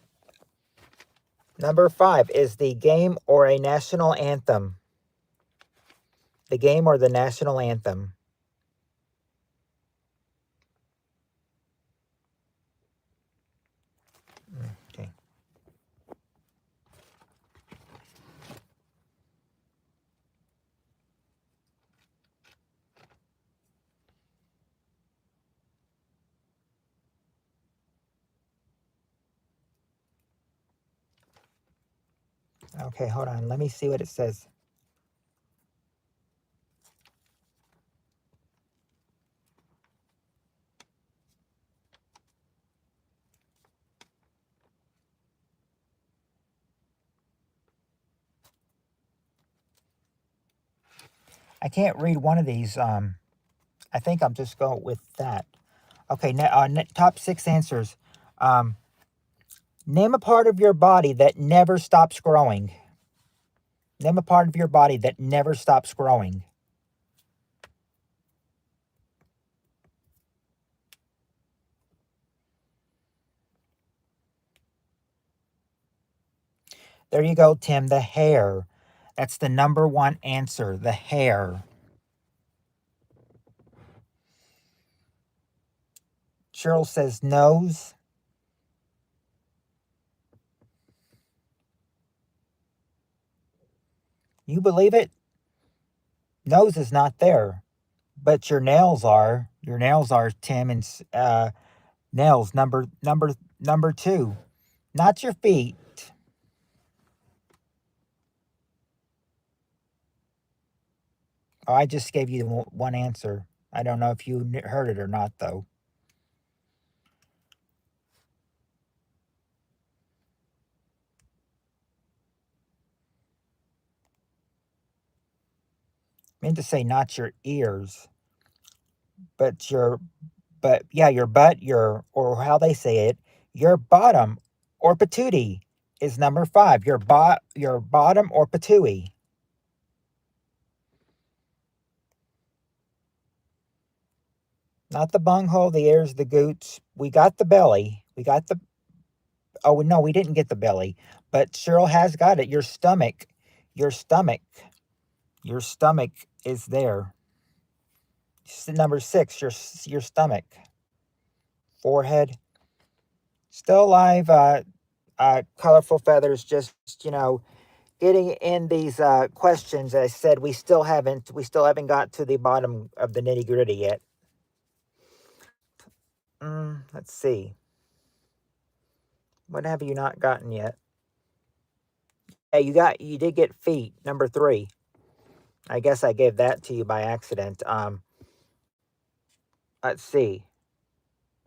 Number 5 is the game or a national anthem. The game or the national anthem. Okay. Okay, hold on. Let me see what it says. I can't read one of these. I think I'm just going with that. Okay, top 6 answers. Um, Name a part of your body that never stops growing. Name a part of your body that never stops growing. There you go, Tim. The hair. That's the number 1 answer. The hair. Cheryl says nose. You believe it? Nose is not there, but your nails are. Your nails are, Tim, and nails number 2. Not your feet. Oh, I just gave you one answer. I don't know if you heard it or not, though. I meant to say not your ears, but your butt, or how they say it, your bottom or patootie is number 5. Your bottom or patootie. Not the bunghole, the ears, the goots. We got the belly. We got the. Oh no, we didn't get the belly, but Cheryl has got it. Your stomach. Your stomach. Your stomach is there. Number 6. Your stomach. Forehead. Still alive. Colorful feathers. Just getting in these questions. I said we still haven't got to the bottom of the nitty gritty yet. Let's see. What have you not gotten yet? Hey, you did get feet, number 3. I guess I gave that to you by accident. Let's see.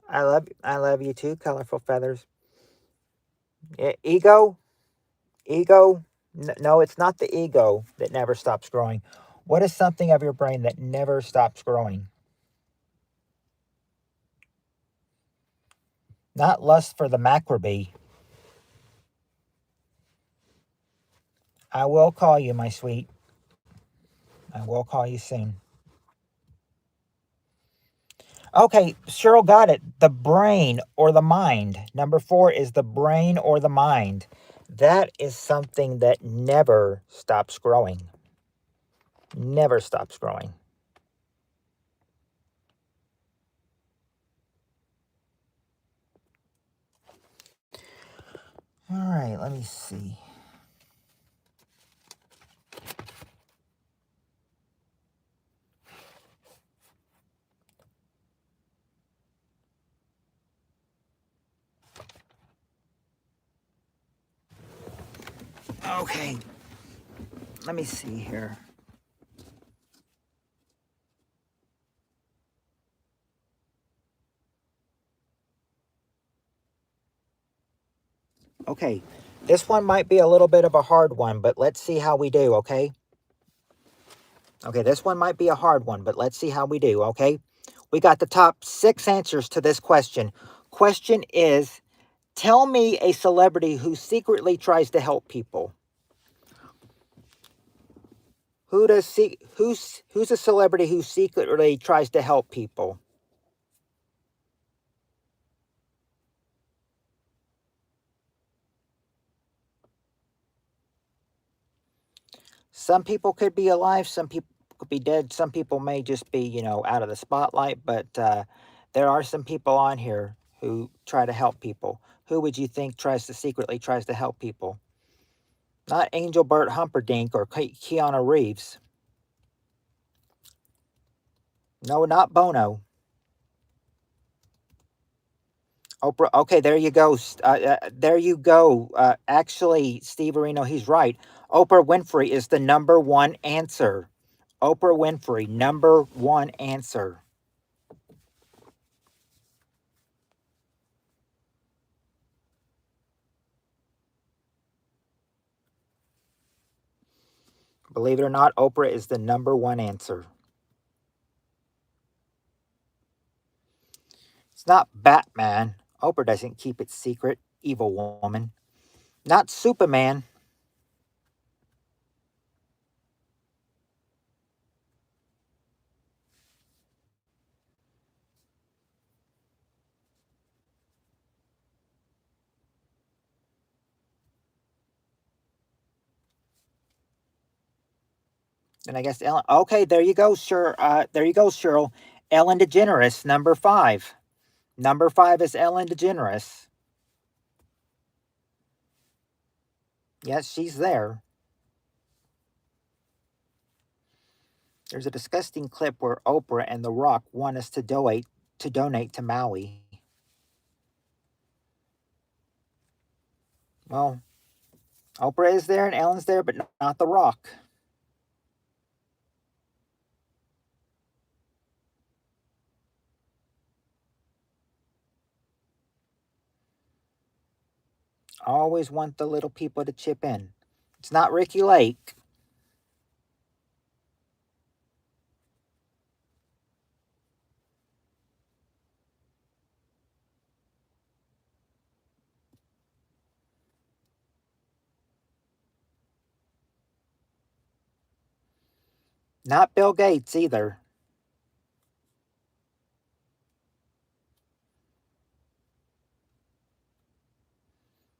I love you too, colorful feathers. Ego, ego. No, it's not the ego that never stops growing. What is something of your brain that never stops growing? Not lust for the macrobee. I will call you, my sweet. I will call you soon. Okay, Cheryl got it. The brain or the mind. Number 4 is the brain or the mind. That is something that never stops growing. Never stops growing. All right, let me see. Okay, let me see here. Okay, this one might be a little bit of a hard one, but let's see how we do, okay? Okay, this one might be a hard one, but let's see how we do, okay? We got the top 6 answers to this question. Question is, tell me a celebrity who secretly tries to help people. Who's a celebrity who secretly tries to help people? Some people could be alive, some people could be dead, some people may just be, out of the spotlight, but there are some people on here who try to help people. Who would you think secretly tries to help people? Not Angel Bert Humperdinck or Keanu Reeves. No, not Bono. Oprah. Okay, there you go. There you go. Actually, Steve Areno, he's right. Oprah Winfrey is the number one answer. Oprah Winfrey, number one answer. Believe it or not, Oprah is the number one answer. It's not Batman. Oprah doesn't keep it secret. Evil woman. Not Superman. And I guess Ellen. Okay, there you go, sure. There you go, Cheryl. Ellen DeGeneres, number 5. Number 5 is Ellen DeGeneres. Yes, she's there. There's a disgusting clip where Oprah and The Rock want us to donate to Maui. Well, Oprah is there and Ellen's there, but not The Rock. I always want the little people to chip in. It's not Ricky Lake. Not Bill Gates either.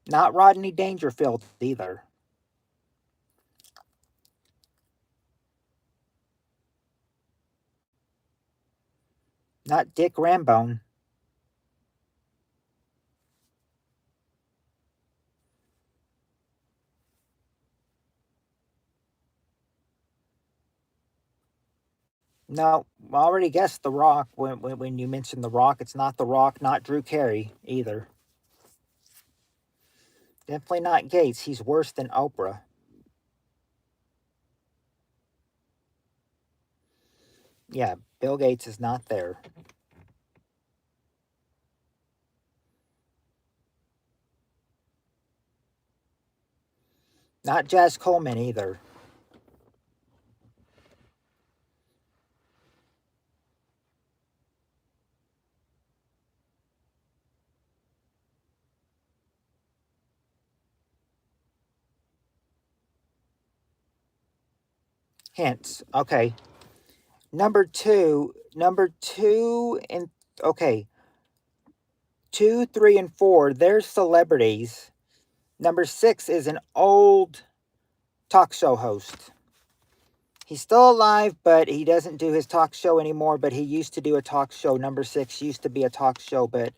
Not Rodney Dangerfield either. Not Dick Rambone. No, I already guessed The Rock when you mentioned The Rock. It's not The Rock, not Drew Carey either. Definitely not Gates. He's worse than Oprah. Yeah, Bill Gates is not there. Not Jazz Coleman either. Hints. Okay. Number two in Okay, 2, 3, and 4, they're celebrities. Number 6 is an old talk show host. He's still alive, but he doesn't do his talk show anymore. But he used to do a talk show. Number 6 used to be a talk show, but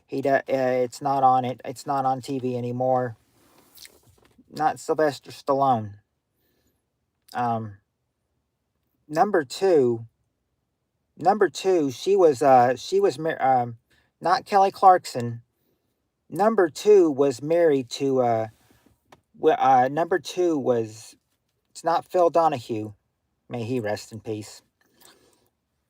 it's not on it. It's not on TV anymore. Not Sylvester Stallone. Um, number two, she was not Kelly Clarkson. Number 2 was married to number 2 was, it's not Phil Donahue. May he rest in peace.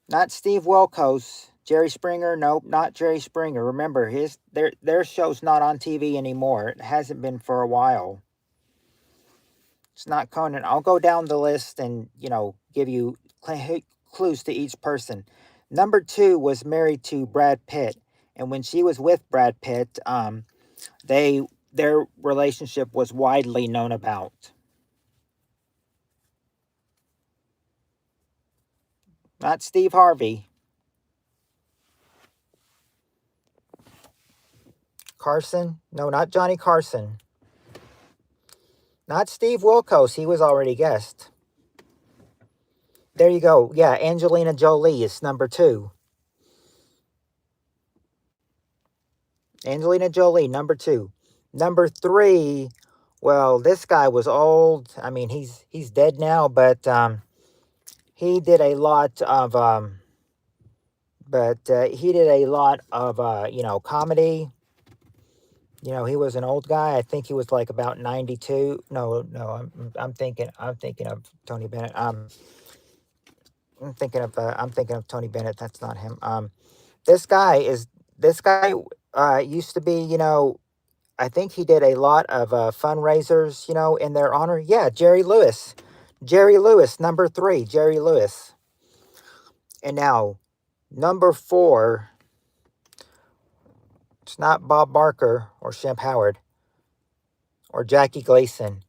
Not Steve Wilkos. Jerry Springer, nope, not Jerry Springer. Remember, their show's not on TV anymore. It hasn't been for a while. It's not Conan. I'll go down the list and, give you clues to each person. Number 2 was married to Brad Pitt, and when she was with Brad Pitt, their relationship was widely known about. Not Steve Harvey. Carson? No, not Johnny Carson. Not Steve Wilkos. He was already guest. There you go. Yeah, Angelina Jolie is number 2. Angelina Jolie, number 2. Number 3, well, this guy was old. I mean, he's dead now, but he did a lot of comedy. He was an old guy. I think he was like about 92. No, I'm thinking of Tony Bennett. I'm thinking of Tony Bennett. That's not him. This guy used to be, I think he did a lot of fundraisers, in their honor. Yeah, Jerry Lewis. Jerry Lewis, number 3, Jerry Lewis. And now, number 4, it's not Bob Barker or Shemp Howard or Jackie Gleason.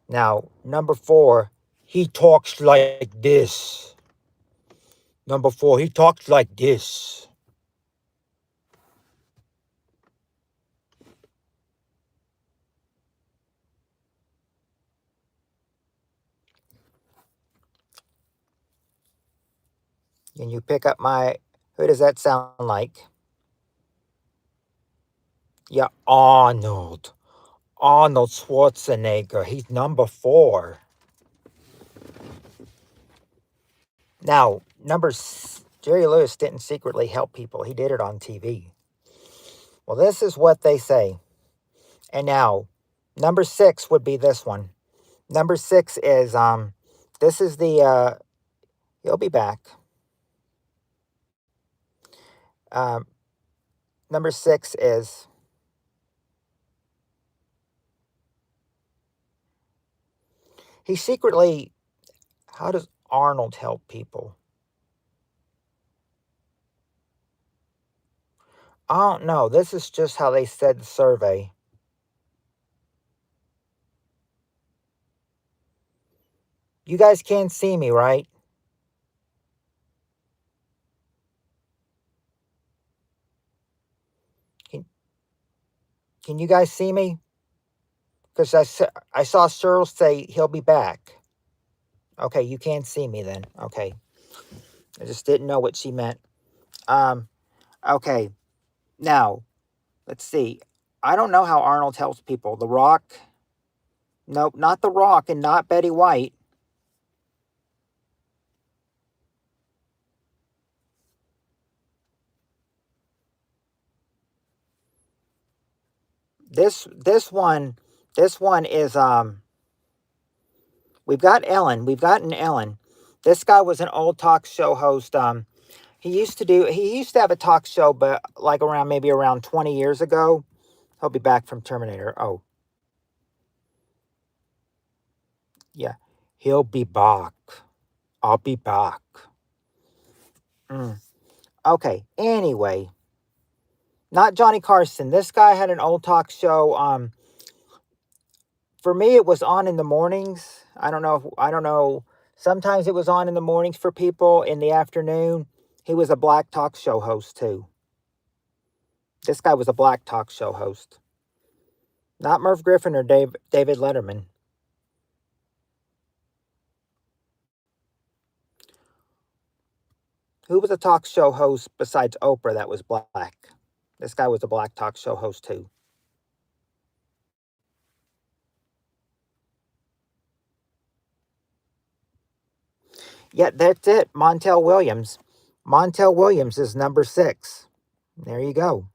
Now, number 4, he talks like this. Number 4, he talks like this. Can you pick up who does that sound like? Yeah, Arnold. Arnold Schwarzenegger. He's number 4. Now, Jerry Lewis didn't secretly help people. He did it on TV. Well, this is what they say. And now, number 6 would be this one. Number 6 is, this is he'll be back. Number 6 is, how does Arnold help people? I don't know. This is just how they said the survey. You guys can't see me, right? Can you guys see me? Because I saw Cheryl say he'll be back. Okay, you can't see me then. Okay. I just didn't know what she meant. Okay. Now, let's see. I don't know how Arnold helps people. The Rock? Nope, not The Rock and not Betty White. This one is we've got Ellen. We've gotten Ellen. This guy was an old talk show host. He used to have a talk show, but like maybe around 20 years ago. He'll be back from Terminator. Oh. Yeah. He'll be back. I'll be back. Okay. Anyway. Not Johnny Carson. This guy had an old talk show. For me, it was on in the mornings. I don't know. Sometimes it was on in the mornings for people. In the afternoon, He was a black talk show host too. This guy was a black talk show host. Not Merv Griffin or David Letterman. Who was a talk show host besides Oprah that was black? This guy was a black talk show host too. Yeah, that's it. Montel Williams. Montel Williams is number 6. There you go.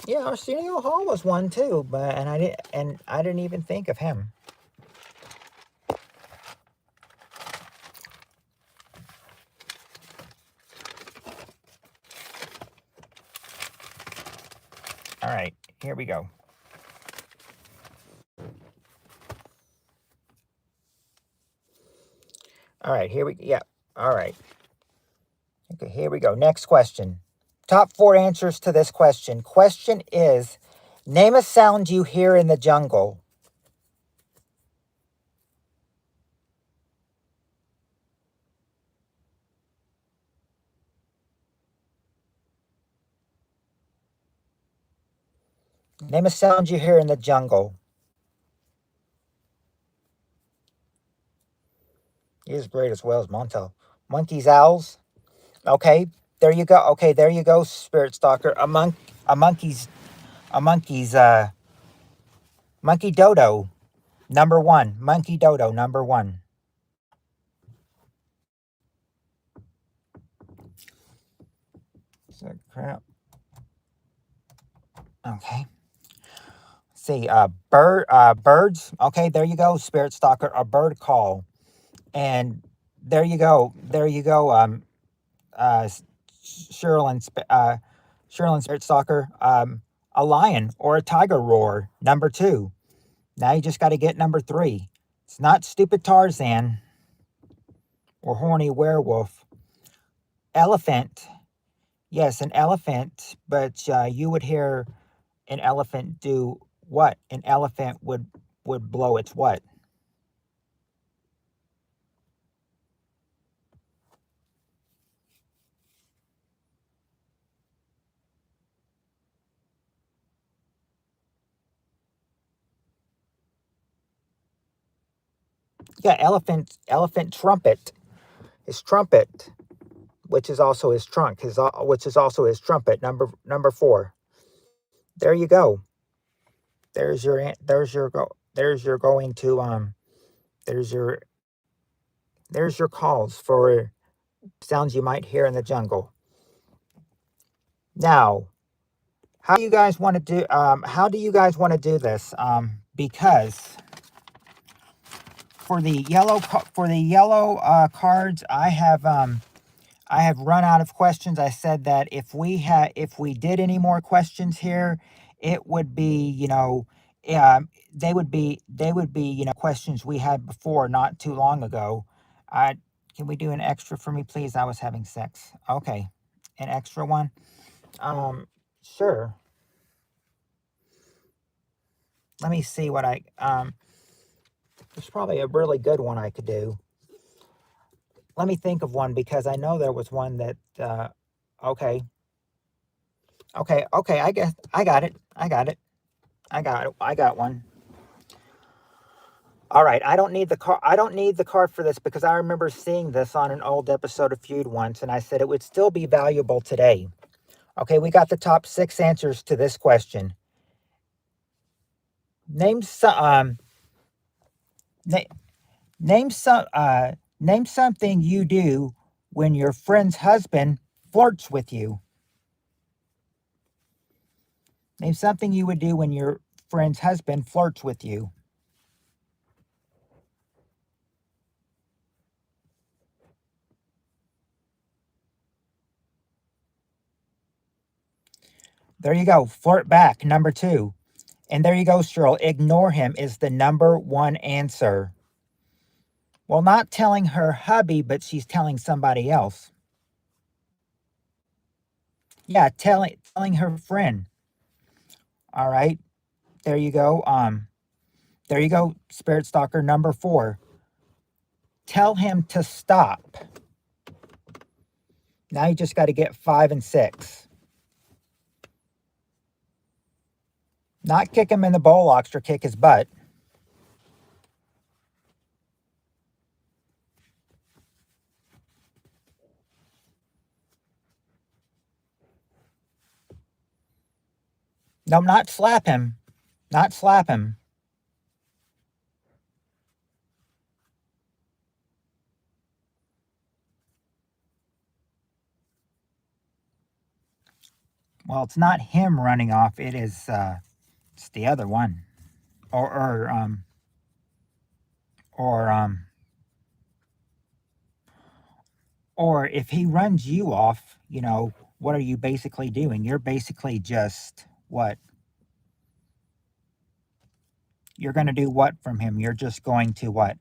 Yeah, Arsenio Hall was one too, but I didn't even think of him. All right, here we go. All right, all right. Okay, here we go. Next question. Top 4 answers to this question. Question is, name a sound you hear in the jungle. Name a sound you hear in the jungle. He is great as well as Montel. Monkeys, owls. Okay, there you go. Okay, there you go, Spirit Stalker. Monkey dodo, number 1. Monkey dodo, number 1. So crap. Okay. See, birds. Okay, there you go, Spirit Stalker. A bird call, and there you go. There you go. Sherilyn, Spirit Stalker. A lion or a tiger roar, number 2. Now you just got to get number 3. It's not stupid Tarzan or horny werewolf. Elephant. Yes, an elephant, but you would hear an elephant do what? An elephant would blow its what? Yeah, elephant trumpet. His trumpet, which is also his trunk, which is also his trumpet. Number 4. There you go. There's your go. There's your there's your calls for sounds you might hear in the jungle. Now, how do you guys want to do? How do you guys want to do this? Because for the yellow cards, I have run out of questions. I said that if we did any more questions here, it would be they would be questions we had before not too long ago. Can we do an extra for me, please? I was having sex. Okay, an extra one. Sure. Let me see what there's probably a really good one I could do. Let me think of one because I know there was one that, okay. Okay, I guess I got it. I got one. All right, I don't need the card. I don't need the card for this because I remember seeing this on an old episode of Feud once, and I said it would still be valuable today. Okay, we got the top 6 answers to this question. Name some. Name some. Name something you do when your friend's husband flirts with you. Name something you would do when your friend's husband flirts with you. There you go. Flirt back, number 2. And there you go, Cheryl. Ignore him is the number 1 answer. Well, not telling her hubby, but she's telling somebody else. Yeah, telling her friend. All right. There you go. There you go, Spirit Stalker number 4. Tell him to stop. Now you just got to get 5 and 6. Not kick him in the bullocks or kick his butt. No, not slap him. Not slap him. Well, it's not him running off. It is, it's the other one. Or if he runs you off, you know, what are you basically doing? You're basically just, what? You're going to do what from him? You're just going to what?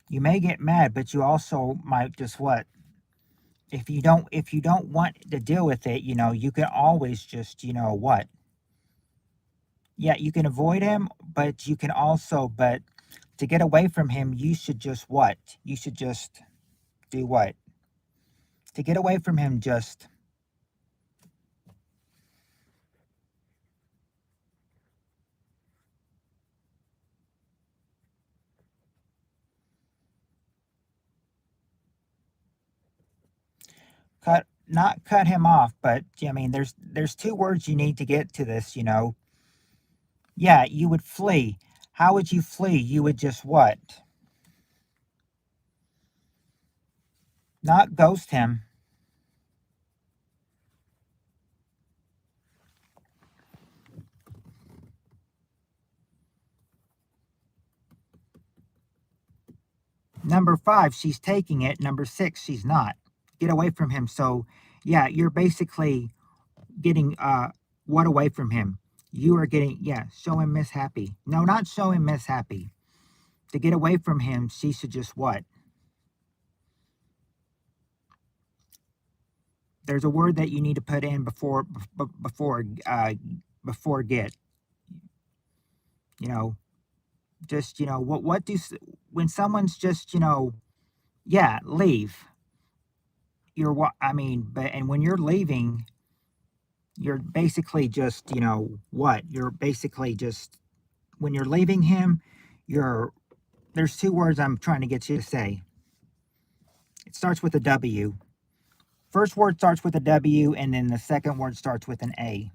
You may get mad, but you also might just what? If you don't want to deal with it, you know, you can always just, you know, what? Yeah, you can avoid him, but you can also, but to get away from him, you should just what? You should just do what? To get away from him, just not cut him off, but I mean, there's 2 words you need to get to this, you know. Yeah, you would flee. How would you flee? You would just what? Not ghost him. Number 5, she's taking it. Number 6, she's not. Get away from him. So, yeah, you're basically getting what away from him? You are getting, yeah, show him Miss Happy. No, not show him Miss Happy. To get away from him, she should just what? There's a word that you need to put in before get. You know, just, you know, what do, when someone's just, you know, yeah, leave. You're what, I mean, but, and when you're leaving, you're basically just, you know, what? You're basically just, when you're leaving him, you're, there's 2 words I'm trying to get you to say. It starts with a W. First word starts with a W, and then the second word starts with an A.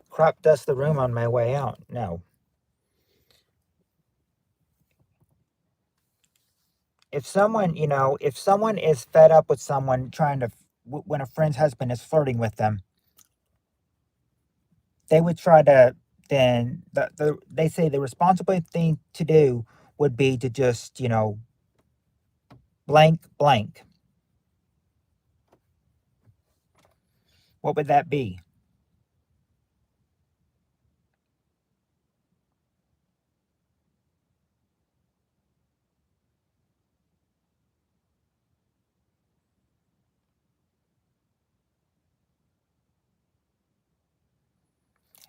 Crop dust the room on my way out. No. If someone, you know, if someone is fed up with someone trying to, when a friend's husband is flirting with them, they would try to, then they say the responsible thing to do would be to just, you know, blank, blank. What would that be?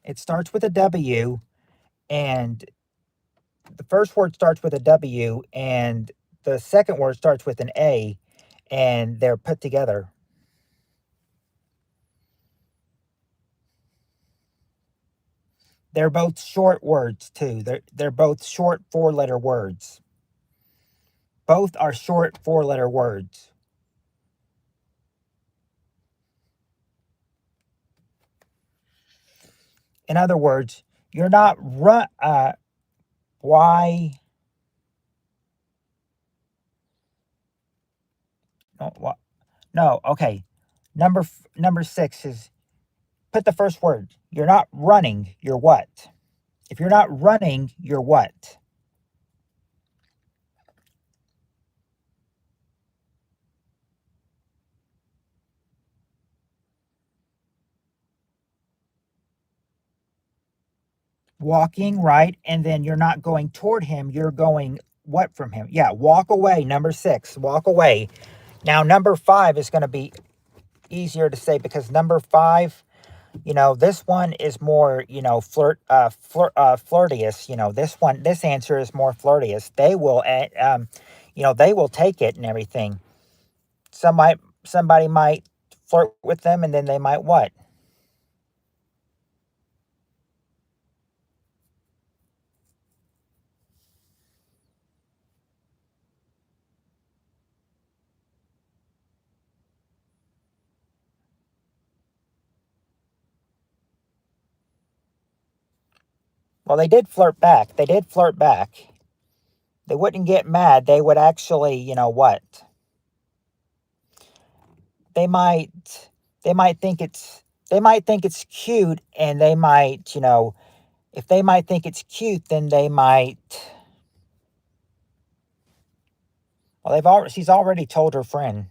It starts with a W, and the first word starts with a W, and the second word starts with an A, and they're put together. They're both short words too. They're both short 4-letter words. Both are short 4-letter words. In other words, you're not why no what no okay. Number 6 is put the first word. You're not running, you're what? If you're not running, you're what? Walking, right? And then you're not going toward him, you're going what from him? Yeah, walk away. Number 6, walk away. Now, number 5 is going to be easier to say because number 5, this one is more, flirtious. This answer is more flirtious. They will take it and everything. Somebody might flirt with them and then they might what? Well, they did flirt back. They did flirt back. They wouldn't get mad. They would actually, what? They might they might think it's cute and they might, if they might think it's cute, then they might well, she's already told her friend.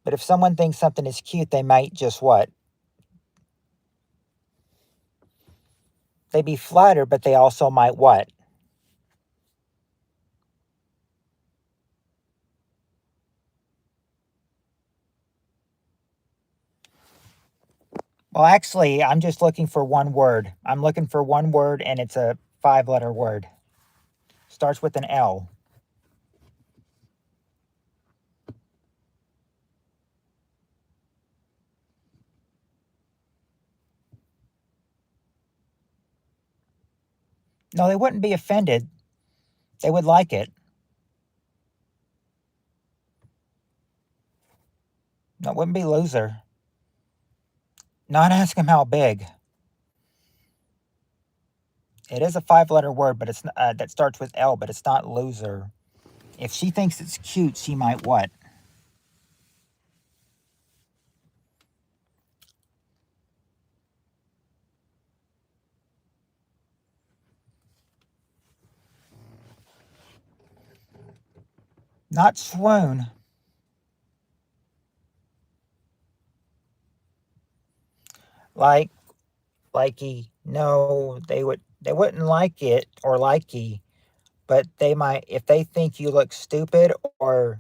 But if someone thinks something is cute, they might just what? They be flattered, but they also might what? Well, actually, I'm just looking for one word. I'm looking for one word, and it's a 5-letter word. Starts with an L. No, they wouldn't be offended. They would like it. No, it wouldn't be loser. Not ask him how big. It is a 5-letter word, but it's that starts with L, but it's not loser. If she thinks it's cute, she might what? Not swoon. Like likey. No, they wouldn't like it or likey, but they might if they think you look stupid or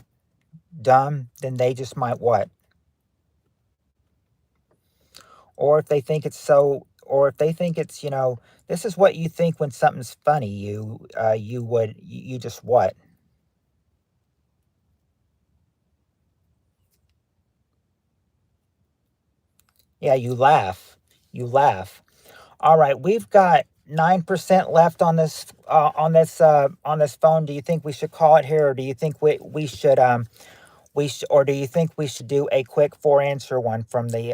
dumb, then they just might what? Or if they think it's or if they think it's, this is what you think when something's funny, you just what? Yeah, you laugh. You laugh. All right, we've got 9% left on this phone. Do you think we should call it here, or do you think we should or do you think we should do a quick 4-answer one from the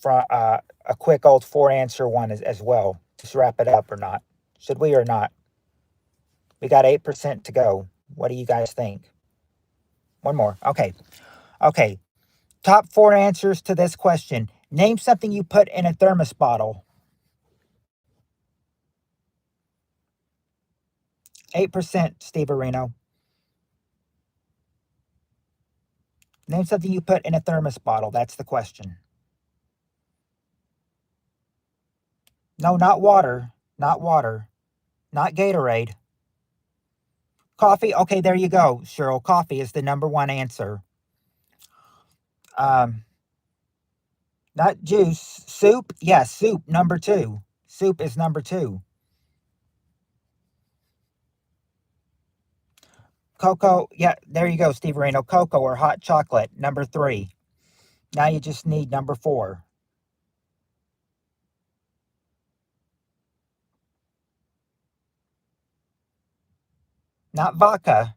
from a quick old 4-answer one as well to wrap it up or not? Should we or not? We got 8% to go. What do you guys think? One more. Okay. Okay. Top 4 answers to this question. Name something you put in a thermos bottle. 8%, Steve Areno. Name something you put in a thermos bottle. That's the question. No, not water. Not water. Not Gatorade. Coffee. Okay, there you go, Cheryl. Coffee is the number 1 answer. Um, Not juice. Soup. Yes, soup. Number 2. Soup is number 2. Cocoa. Yeah, there you go, Steve Reno. Cocoa or hot chocolate. Number 3. Now you just need number 4. Not vodka.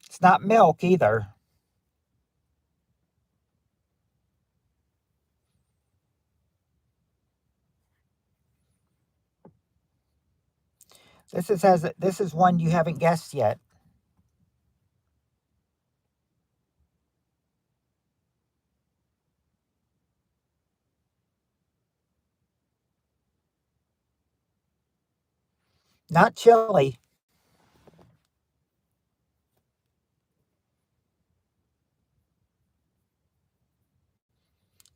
It's not milk either. This is one you haven't guessed yet. Not chili.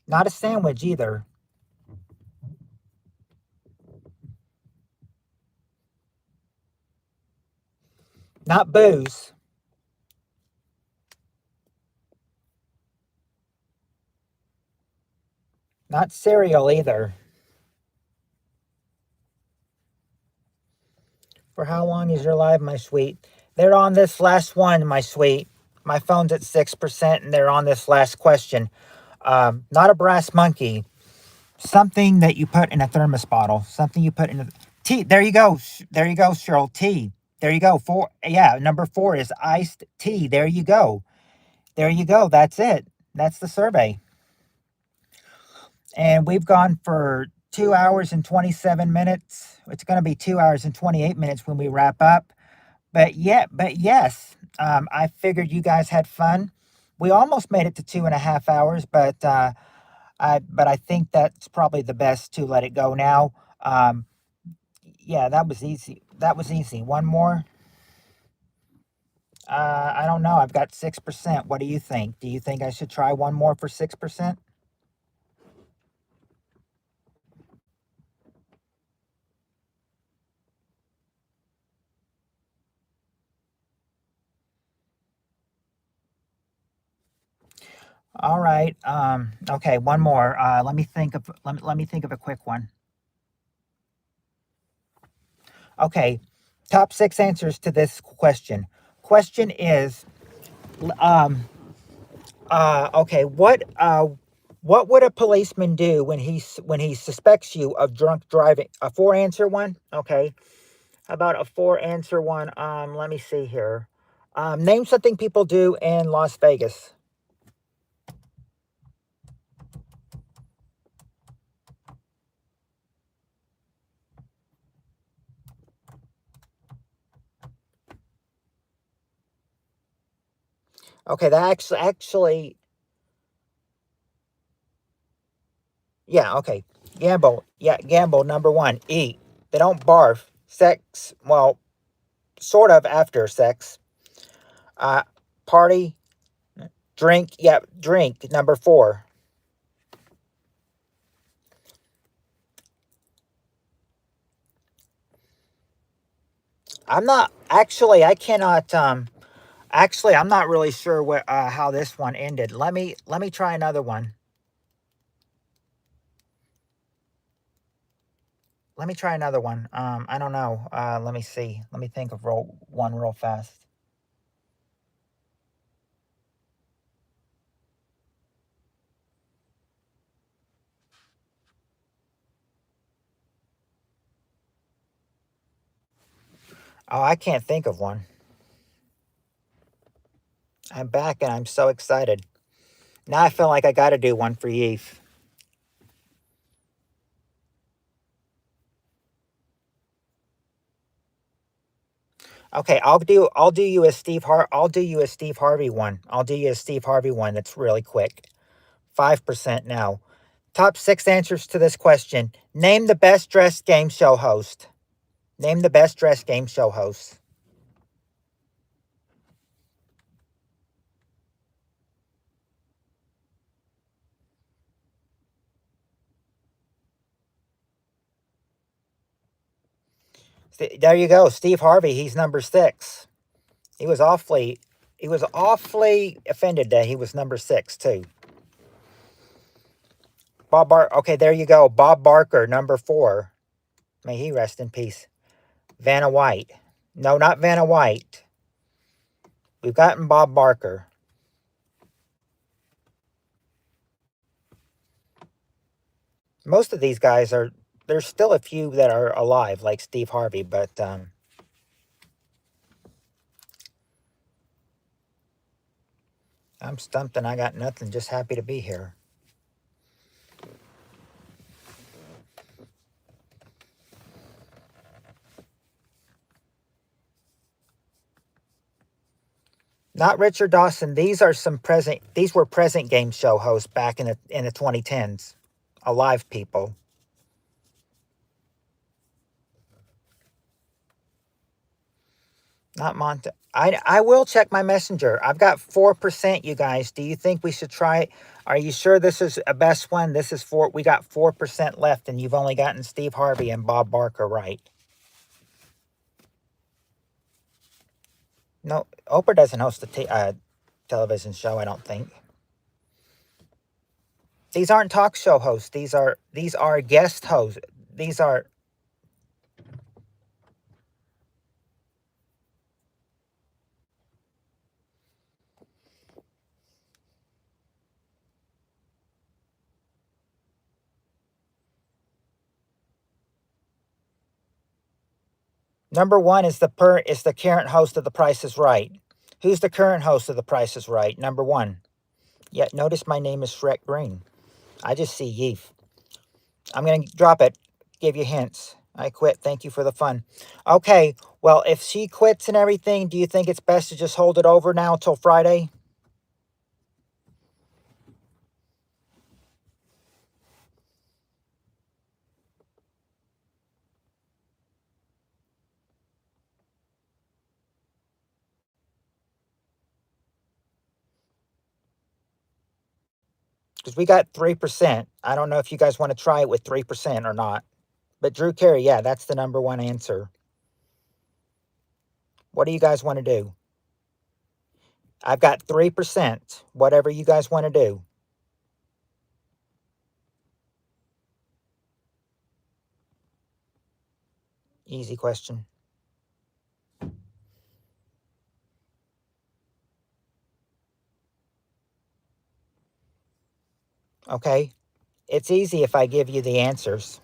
Not a sandwich either. Not booze. Not cereal either. For how long is your live, my sweet? They're on this last one, my sweet. My phone's at 6%, and they're on this last question. Not a brass monkey. Something that you put in a thermos bottle. Something you put in a tea. There you go. There you go, Cheryl. Tea. There you go. Four. Yeah, number 4 is iced tea. There you go. There you go. That's it. That's the survey. And we've gone for 2 hours and 27 minutes. It's going to be 2 hours and 28 minutes when we wrap up. But yeah, but yes, I figured you guys had fun. We almost made it to 2.5 hours, but I think that's probably the best to let it go now. Yeah, that was easy. That was easy. One more. I don't know. I've got 6%. What do you think? Do you think I should try one more for 6%? All right. Okay, one more. Let me think of a quick one. Okay. Top 6 answers to this question. Question is, um, okay, what would a policeman do when he suspects you of drunk driving? A 4 answer one. Okay. How about a 4 answer one? Let me see here. Name something people do in Las Vegas. Okay, that actually, yeah, okay. Gamble, yeah, gamble. Number 1, eat. They don't barf. Sex, well, sort of after sex. Uh, Party, drink, yeah, drink. Number 4. I'm not actually. I cannot. Actually, I'm not really sure how this one ended. Let me try another one. Let me try another one. I don't know. Let me see. Let me think of one real fast. Oh, I can't think of one. I'm back and I'm so excited. Now I feel like I got to do one for Yeef. Okay, I'll do you a Steve Harvey one. I'll do you a Steve Harvey one that's really quick. 5% now. Top 6 answers to this question. Name the best dressed game show host. Name the best dressed game show host. There you go, Steve Harvey. He's number 6. He was awfully, he was awfully offended that he was number 6 too. Okay, there you go. Bob Barker, number 4. May he rest in peace. Vanna White. No, not Vanna White. We've gotten Bob Barker. Most of these guys are. There's still a few that are alive, like Steve Harvey, but I'm stumped and I got nothing. Just happy to be here. Not Richard Dawson. These are some present. These were present game show hosts back in the 2010s. Alive people. Not Monte. I will check my messenger. I've got 4%, you guys. Do you think we should try it? Are you sure this is a best one? This is 4. We got 4% left, and you've only gotten Steve Harvey and Bob Barker right. No, Oprah doesn't host a television show, I don't think. These aren't talk show hosts. These are guest hosts. These are number one is the current host of The Price is Right. Who's the current host of The Price is Right? Number one. Yeah, notice my name is Shrek Green. I just see Yeef. I'm going to drop it. Give you hints. I quit. Thank you for the fun. Okay, well, if she quits and everything, do you think it's best to just hold it over now till Friday? Because we got 3%. I don't know if you guys want to try it with 3% or not. But Drew Carey, yeah, that's the number one answer. What do you guys want to do? I've got 3%. Whatever you guys want to do. Easy question. Okay. It's easy if I give you the answers.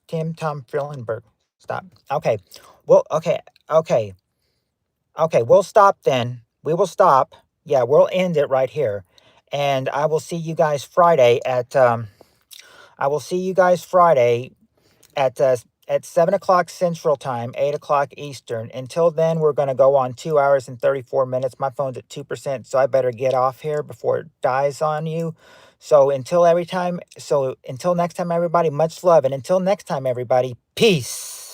Tim Tom Frillenberg. Stop. Okay. Well, okay. Okay. Okay. We'll stop then. We will stop. Yeah, we'll end it right here. And I will see you guys Friday at 7 o'clock Central Time, 8 o'clock Eastern. Until then, we're going to go on 2 hours and 34 minutes. My phone's at 2%, so I better get off here before it dies on you. So until next time, everybody, much love. And until next time, everybody, peace.